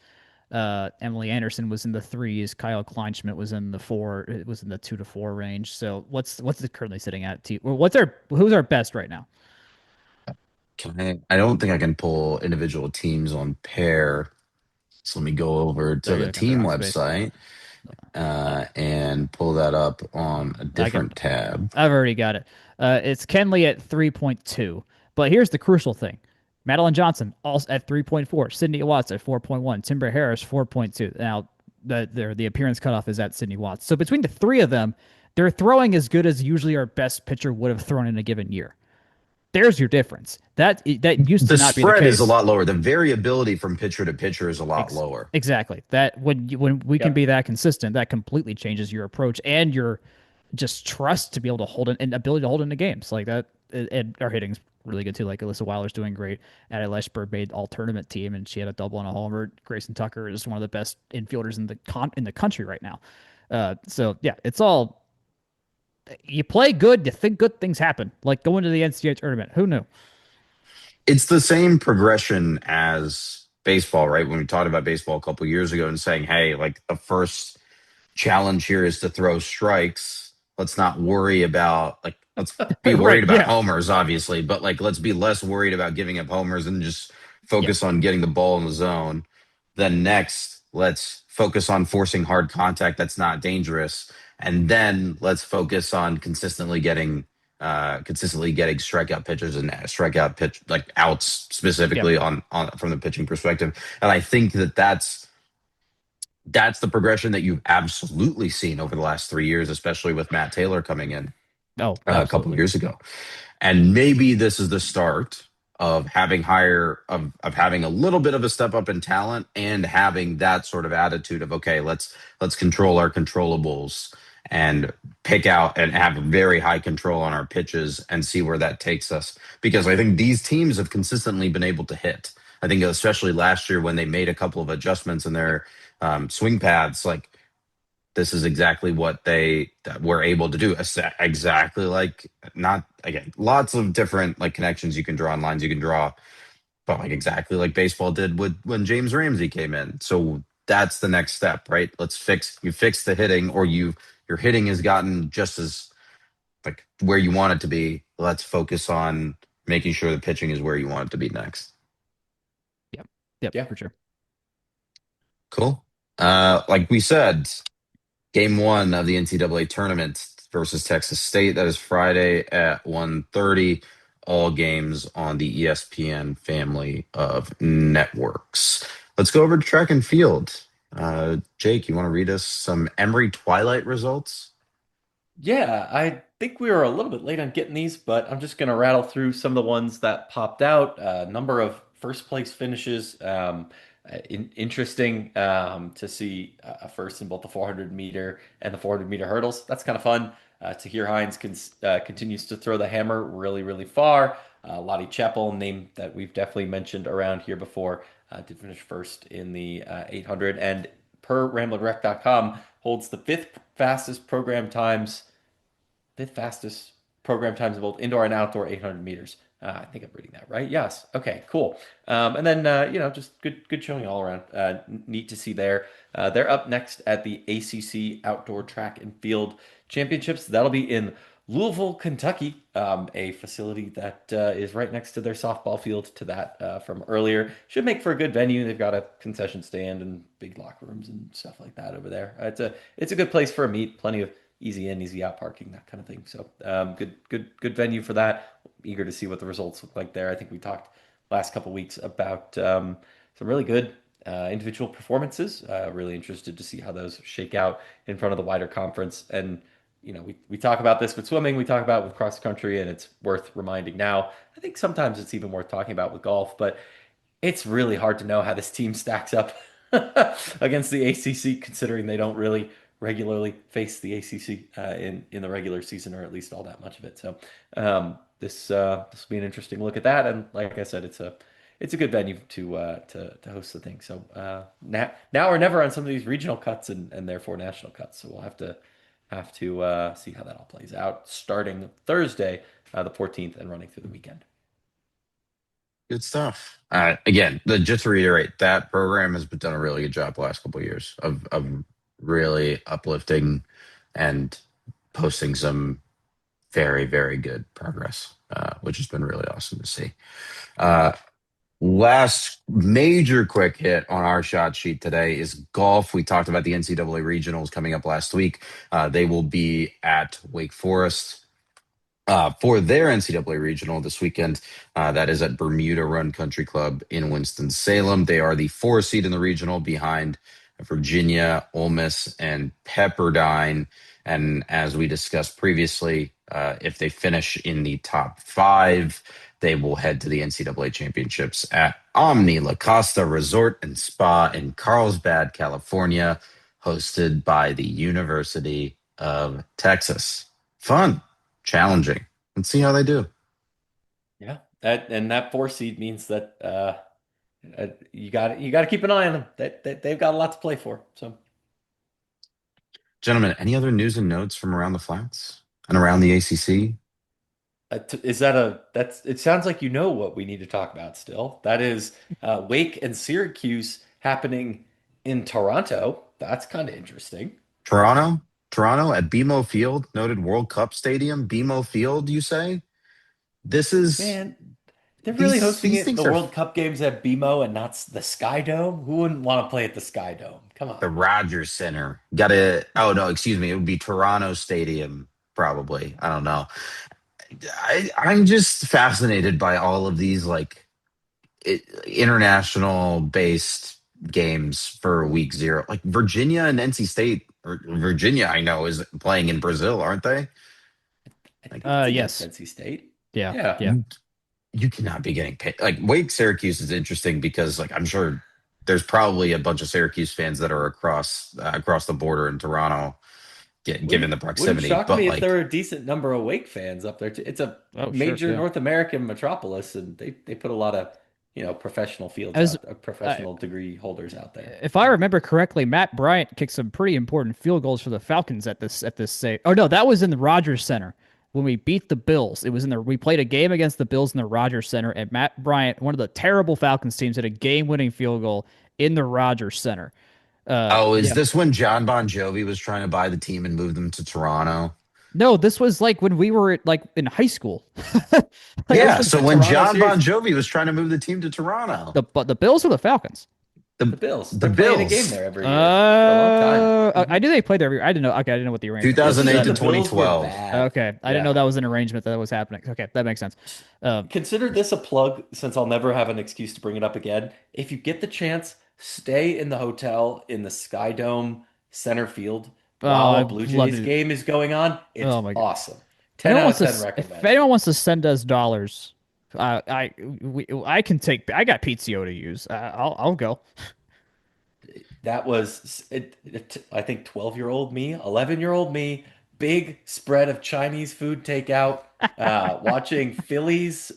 Emily Anderson was in the 3s. Kyle Kleinschmidt was in the 4. It was in the 2 to 4 range. So what's it currently sitting at? Who's our best right now? I don't think I can pull individual teams on pair. So let me go over to the team website and pull that up on a different tab. I've already got it. It's Kenley at 3.2. But here's the crucial thing. Madeline Johnson also at 3.4. Sydney Watts at 4.1. Timber Harris 4.2. Now the appearance cutoff is at Sydney Watts. So between the three of them, they're throwing as good as usually our best pitcher would have thrown in a given year. There's your difference. That used to not be the case. The spread is a lot lower. The variability from pitcher to pitcher is a lot lower. Exactly. That when we can be that consistent, that completely changes your approach and your just trust to be able to hold it and ability to hold into games like that. And our hitting's really good too. Like Alyssa Weiler's doing great. Addie Leshberg made all tournament team and she had a double and a homer. Grayson Tucker is one of the best infielders in the country right now. So yeah, it's all you play good, you think good things happen. Like going to the NCAA tournament. Who knew? It's the same progression as baseball, right? When we talked about baseball a couple of years ago and saying, hey, like the first challenge here is to throw strikes. Let's not worry about let's be worried about homers, obviously, but let's be less worried about giving up homers and just focus on getting the ball in the zone. Then next, let's focus on forcing hard contact that's not dangerous. And then let's focus on consistently getting strikeout pitches and strikeout pitch outs specifically on from the pitching perspective. And I think that's the progression that you've absolutely seen over the last 3 years, especially with Matt Taylor coming in a couple of years ago. And maybe this is the start of having having a little bit of a step up in talent and having that sort of attitude of, okay, let's control our controllables and pick out and have very high control on our pitches and see where that takes us. Because I think these teams have consistently been able to hit. I think especially last year when they made a couple of adjustments in their swing paths, this is exactly what they were able to do. Exactly lots of different connections you can draw and lines you can draw, but exactly like baseball did when James Ramsey came in. So that's the next step, right? You fix the hitting, or your hitting has gotten just as where you want it to be. Let's focus on making sure the pitching is where you want it to be next. Yep, for sure. Cool. Like we said, Game 1 of the NCAA Tournament versus Texas State. That is Friday at 1:30. All games on the ESPN family of networks. Let's go over to track and field. Jake, you want to read us some Emory Twilight results? Yeah, I think we were a little bit late on getting these, but I'm just going to rattle through some of the ones that popped out. Number of first place finishes. Interesting to see a first in both the 400 meter and the 400 meter hurdles. That's kind of fun. Tahir Hines continues to throw the hammer really, really far. Lottie Chappell, name that we've definitely mentioned around here before, did finish first in the 800. And per RamblinWreck.com, holds the fifth fastest program times in both indoor and outdoor 800 meters. I think I'm reading that right. Yes. Okay. Cool. And then just good showing all around. Neat to see there. They're up next at the ACC Outdoor Track and Field Championships. That'll be in Louisville, Kentucky, a facility that is right next to their softball field to that from earlier. Should make for a good venue. They've got a concession stand and big locker rooms and stuff like that over there. It's a good place for a meet. Plenty of easy in, easy out parking, that kind of thing. So good venue for that. Eager to see what the results look like there. I think we talked last couple weeks about some really good individual performances. Really interested to see how those shake out in front of the wider conference. And we talk about this with swimming, we talk about it with cross country, and it's worth reminding now. I think sometimes it's even worth talking about with golf, but it's really hard to know how this team stacks up against the ACC, considering they don't really regularly face the ACC in the regular season, or at least all that much of it. So this will be an interesting look at that. And like I said, it's a good venue to host the thing. So now or never on some of these regional cuts and therefore national cuts. So we'll have to see how that all plays out starting Thursday, the 14th, and running through the weekend. Good stuff. Again, just to reiterate, that program has done a really good job the last couple of years of really uplifting and posting some very, very good progress, which has been really awesome to see. Uh, Last major quick hit on our shot sheet today is golf. We talked about the NCAA regionals coming up last week. They will be at Wake Forest for their NCAA regional this weekend. That is at Bermuda Run Country Club in Winston-Salem. They are the 4 seed in the regional behind Virginia, Ole Miss, and Pepperdine. And as we discussed previously, if they finish in the top 5, they will head to the NCAA championships at Omni La Costa Resort and Spa in Carlsbad, California, hosted by the University of Texas. Fun, challenging. Let's see how they do. Yeah, that 4 seed means that you got to keep an eye on them. They've got a lot to play for. So, Gentlemen, any other news and notes from around the flats and around the ACC? it sounds like you know what we need to talk about still. That is Wake and Syracuse happening in Toronto. That's kind of interesting. Toronto at BMO Field, noted World Cup Stadium. BMO Field, you say? This is Man, they're really hosting these things the are World Cup games at BMO and not the Sky Dome. Who wouldn't want to play at the Sky Dome? Come on. the Rogers Center. Got to. Oh no, excuse me. It would be Toronto Stadium, probably. I don't know. I'm just fascinated by all of these international based games for week 0. Like Virginia and NC State, or Virginia, I know is playing in Brazil, aren't they? I think it's against Yes. NC State. Yeah. Yeah. Yeah. You cannot be getting paid. Like Wake Syracuse is interesting because I'm sure there's probably a bunch of Syracuse fans that are across the border in Toronto, given the Wouldn't proximity. shock But me if there were a decent number of Wake fans up there too. It's a Oh, sure. major Yeah. North American metropolis, and they put a lot of professional fields As professional degree holders out there. If I remember correctly, Matt Bryant kicked some pretty important field goals for the Falcons at this state. Oh no, that was in the Rogers Center when we beat the Bills. It was in the we played a game against the Bills in the Rogers Center, and Matt Bryant, one of the terrible Falcons teams, hit a game-winning field goal in the Rogers Center. is Yeah. this when John Bon Jovi was trying to buy the team and move them to Toronto? No, this was like when we were like in high school. Like, Yeah. was So the when Toronto John Bon series. Jovi was trying to move the team to Toronto, the Bills or the Falcons? The Bills. the They're playing a Bills. game there every year for a long time. I knew they played there. I didn't know. Okay, I didn't know what the arrangement was. 2008 to The Bills were 2012. bad. Okay, I didn't know that was an arrangement that was happening. Okay, that makes sense. Consider this a plug, since I'll never have an excuse to bring it up again. If you get the chance, stay in the hotel in the Sky Dome center field. Oh, while a I'd Blue love Jays to. game is going on. It's Oh my god. awesome. If 10 anyone out wants of 10 if recommend. anyone wants to send us dollars, I can take. I got PTO to use. I'll go. That was, I think, 12-year-old me, 11-year-old me, big spread of Chinese food takeout, watching Phillies,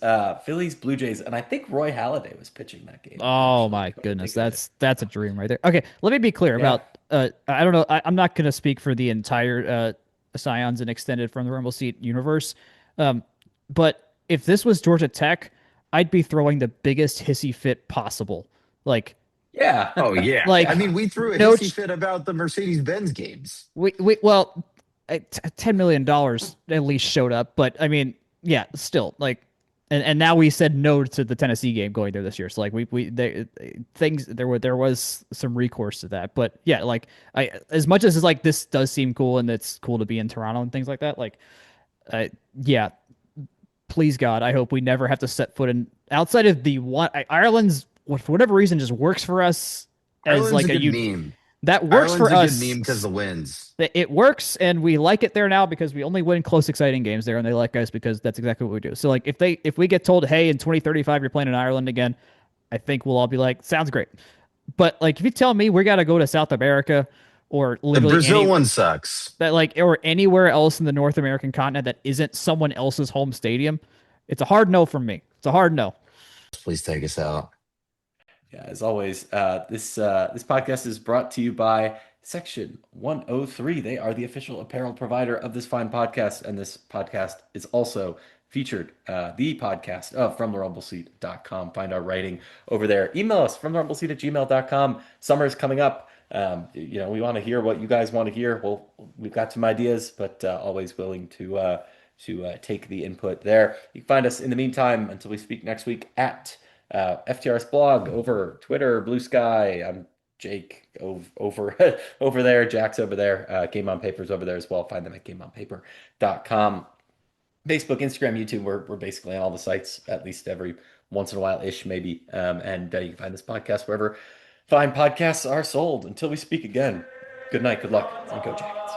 Blue Jays, and I think Roy Halladay was pitching that game, Oh actually. my Come to goodness, think of it. that's a dream right there. Okay, let me be clear Yeah. about. I don't know. I'm not going to speak for the entire Scions and extended from the Rumble Seat universe. But if this was Georgia Tech, I'd be throwing the biggest hissy fit possible. Like, Yeah. Oh yeah. I like mean, we threw a no, hissy fit about the Mercedes-Benz games. well, $10 million at least showed up, but I mean, yeah, still like, and now we said no to the Tennessee game going there this year. So like things there was some recourse to that, but yeah, like I as much as it's like this does seem cool and it's cool to be in Toronto and things like that, like, yeah, please God, I hope we never have to set foot in outside of the one Ireland's for whatever reason just works for us as Ireland's like a a good you meme. that works Ireland's for a good meme because us. the wins. It works and we like it there now because we only win close exciting games there and they like us because that's exactly what we do. So like if we get told, hey, in 2035 you're playing in Ireland again, I think we'll all be like, sounds great. But like if you tell me we got to go to South America or The literally Brazil any one sucks. that like or anywhere else in the North American continent that isn't someone else's home stadium, it's a hard no from me. It's a hard no. Please take us out. Yeah, as always, this podcast is brought to you by Section 103. They are the official apparel provider of this fine podcast, and this podcast is also featured the podcast from therumbleseat.com. Find our writing over there. Email us from therumbleseat@gmail.com. Summer's coming up. We want to hear what you guys want to hear. Well, we've got some ideas, but always willing to take the input there. You can find us in the meantime until we speak next week at FTR's blog over Twitter, Blue Sky. I'm Jake over over there. Jack's over there. Game on Paper's over there as well. Find them at gameonpaper.com. Facebook, Instagram, YouTube. We're basically on all the sites, at least every once in a while ish, maybe. And you can find this podcast wherever fine podcasts are sold. Until we speak again, good night, good luck, and go Jackets.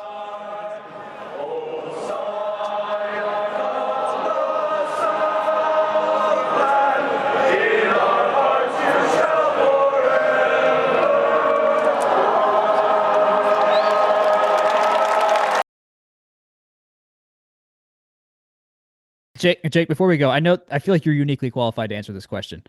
Jake, before we go, I feel like you're uniquely qualified to answer this question.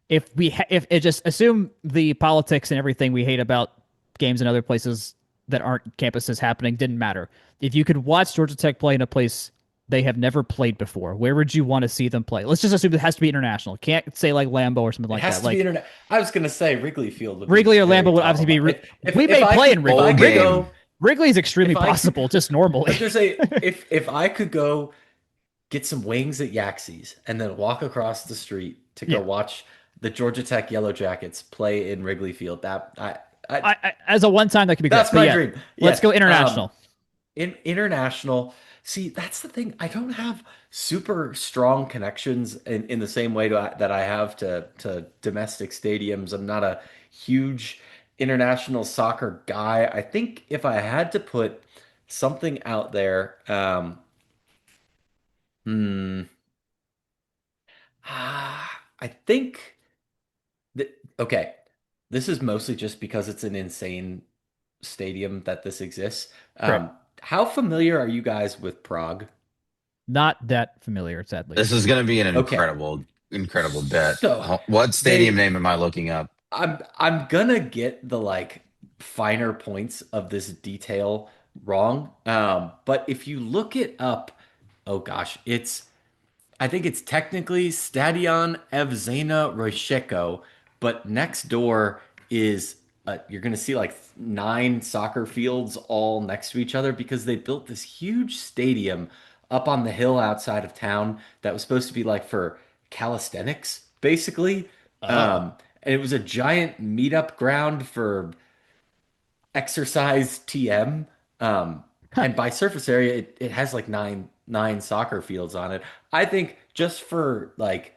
If it just assume the politics and everything we hate about games in other places that aren't campuses happening didn't matter. If you could watch Georgia Tech play in a place they have never played before, where would you want to see them play? Let's just assume it has to be international. Can't say like Lambeau or something It like has that. to Like be internet. I was gonna say Wrigley Field. Would Wrigley be or very Lambeau would top obviously of be. my- if We may I play could, in if I Wrigley. could go, Wrigley is extremely if I could, possible, just normally. let's just say if I could go get some wings at Yaxie's and then walk across the street to go Yeah. watch the Georgia Tech Yellow Jackets play in Wrigley Field, I As a one time, that could be great. that's But my yeah, dream. let's Yes. go international. In international, see, that's the thing. I don't have super strong connections in the same way that I have to domestic stadiums. I'm not a huge international soccer guy. I think if I had to put something out there, hmm, I think that, okay, this is mostly just because it's an insane stadium that this exists. Correct. How familiar are you guys with Prague? Not that familiar, sadly. This is going to be an Okay, incredible bet. so What stadium they, name am I looking up? I'm gonna get the like finer points of this detail wrong. But if you look it up, oh gosh, I think it's technically Stadion Evzena Rosheko, but next door is you're going to see like 9 soccer fields all next to each other because they built this huge stadium up on the hill outside of town that was supposed to be like for calisthenics, basically. Oh. And it was a giant meetup ground for exercise TM. And by surface area, it has like nine soccer fields on it. I think just for like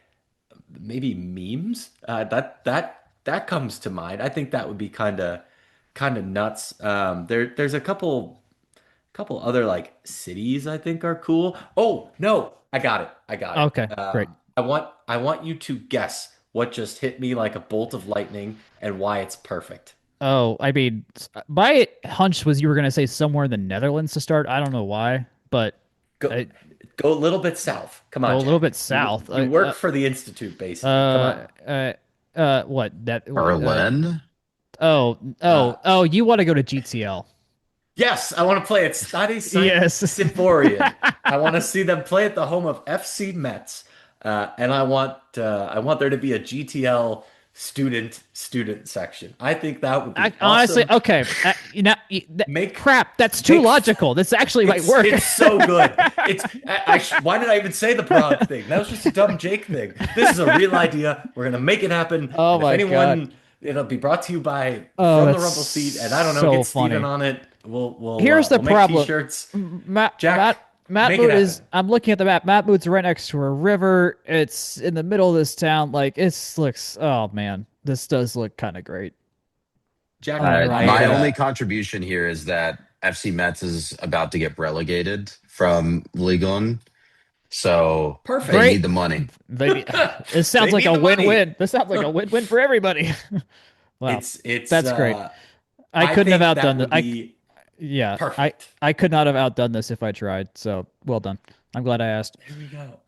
maybe memes, that comes to mind. I think that would be kind of nuts. There's a couple couple other like cities I think are cool. Oh, no, I got it. I got it. Okay, great. I want you to guess what just hit me like a bolt of lightning and why it's perfect. Oh, I mean, my hunch was you were gonna say somewhere in the Netherlands to start. I don't know why, but Go I, go a little bit south. Come go on, a little Jack. bit south. You work for the Institute basically. Come Uh, on. what that? Berlin. Uh, Oh! You want to go to GTL? yes, I want to play at Stade Yes. Symphorien. I want to see them play at the home of FC Metz. And I want there to be a GTL student section. I think that would be Honestly, awesome. okay. Make Crap. That's too make logical. This actually might work. It's so good. Why did I even say the Prague thing? That was just a dumb Jake thing. This is a real idea. We're gonna make it happen. Oh And my if anyone, God. it'll be brought to you by Oh, From the that's Rumble Seat, and I don't know, so get Steven funny. on it. We'll Here's the we'll make problem. T-shirts. Matt, Jack, make it Matmoot is. happen. I'm looking at the map. Matmoot's right next to a river. It's in the middle of this town. Like it looks. Oh man, this does look kind of great. Jack, My only contribution here is that FC Metz is about to get relegated from Ligue 1, so Perfect. they Great. need the money. This sounds They like need a the money. win-win. This sounds like a win-win for everybody. Wow, it's that's great. I couldn't have think that outdone would this. be Yeah, perfect. I could not have outdone this if I tried. So well done. I'm glad I asked. There we go.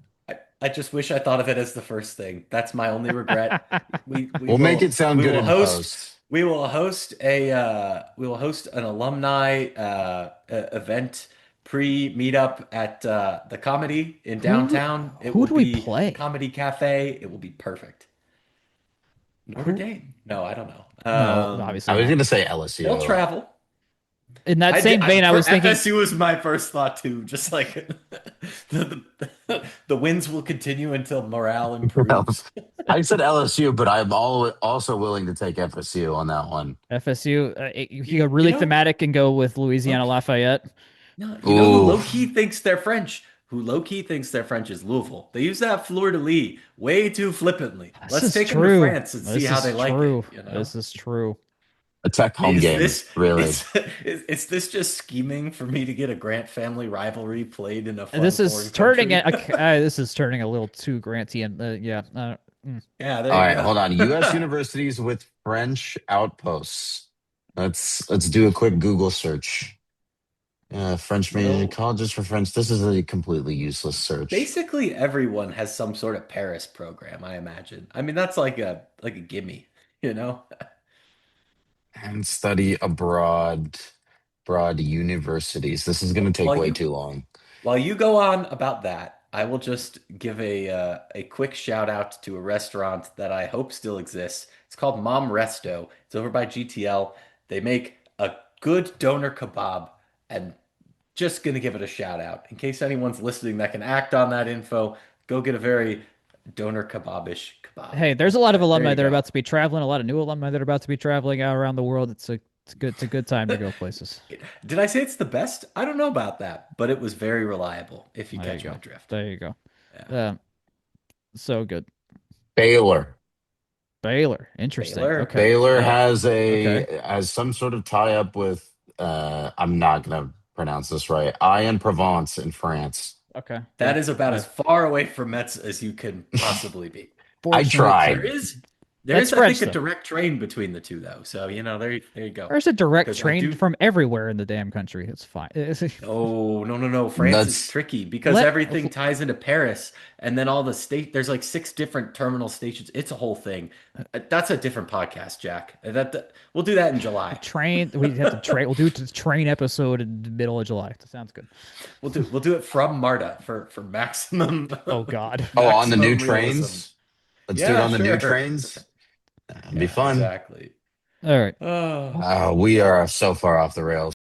I just wish I thought of it as the first thing. That's my only regret. We'll make it sound we good will in host. post. We will host an alumni event pre-meetup at the Comedy in downtown. It who will do we be play? Comedy Cafe. It will be perfect. Notre Dame? No, I don't know. No, obviously I was not. going to say They'll LSU. travel. In that same vein, I was thinking. FSU was my first thought too. Just like the wins will continue until morale improves. I said LSU, but I'm also willing to take FSU on that one. FSU, you go really thematic and go with Louisiana Lafayette. No, you know who Ooh. low-key thinks they're French? Who low-key thinks they're French is Louisville. They use that fleur-de-lis way too flippantly. This Let's is take them true. to France and see This how is they like true. it. You know? This is true. A tech home Is game, this really. is this just scheming for me to get a Grant family rivalry played in a fun This is foreign turning country? this is turning a little too Grantian. Yeah. Yeah, there All you right, go. hold on. U.S. universities with French outposts. Let's do a quick Google search. French major colleges for French. This is a completely useless search. Basically, everyone has some sort of Paris program, I imagine. I mean, that's like a gimme, you know? And study abroad, broad universities. This is going to take way too long. While you go on about that, I will just give a quick shout out to a restaurant that I hope still exists. It's called Mom Resto. It's over by GTL. They make a good doner kebab, and just gonna give it a shout out in case anyone's listening that can act on that info. Go get a very doner kebabish kebab. Hey, there's a lot of alumni you that are go. about to be traveling. A lot of new alumni that are about to be traveling out around the world. It's a good time to go places. Did I say it's the best? I don't know about that, but it was very reliable. If you There catch you my go. drift. There you go. Yeah. So good. Baylor. Interesting. Baylor. Okay. Baylor Yeah. has some sort of tie up with. I'm not going to pronounce this right. Aix-en-Provence in France. Okay. That is about as far away from Metz as you can possibly be. I tried. There That's is, I French, think, a though. direct train between the two, though. So there you go. There's a direct 'Cause I train do- from everywhere in the damn country. It's fine. Oh, no. France is That's- tricky because everything ties into Paris, and then all the there's like 6 different terminal stations. It's a whole thing. That's a different podcast, Jack. We'll do that in July. Train. We have to train. We'll do the train episode in the middle of July. That sounds good. We'll do it from Marta for maximum. Oh God. Oh, on the new maximum realism. trains? Let's do it on the new sure. trains. That'd be fun. Exactly. All right. Oh. We are so far off the rails.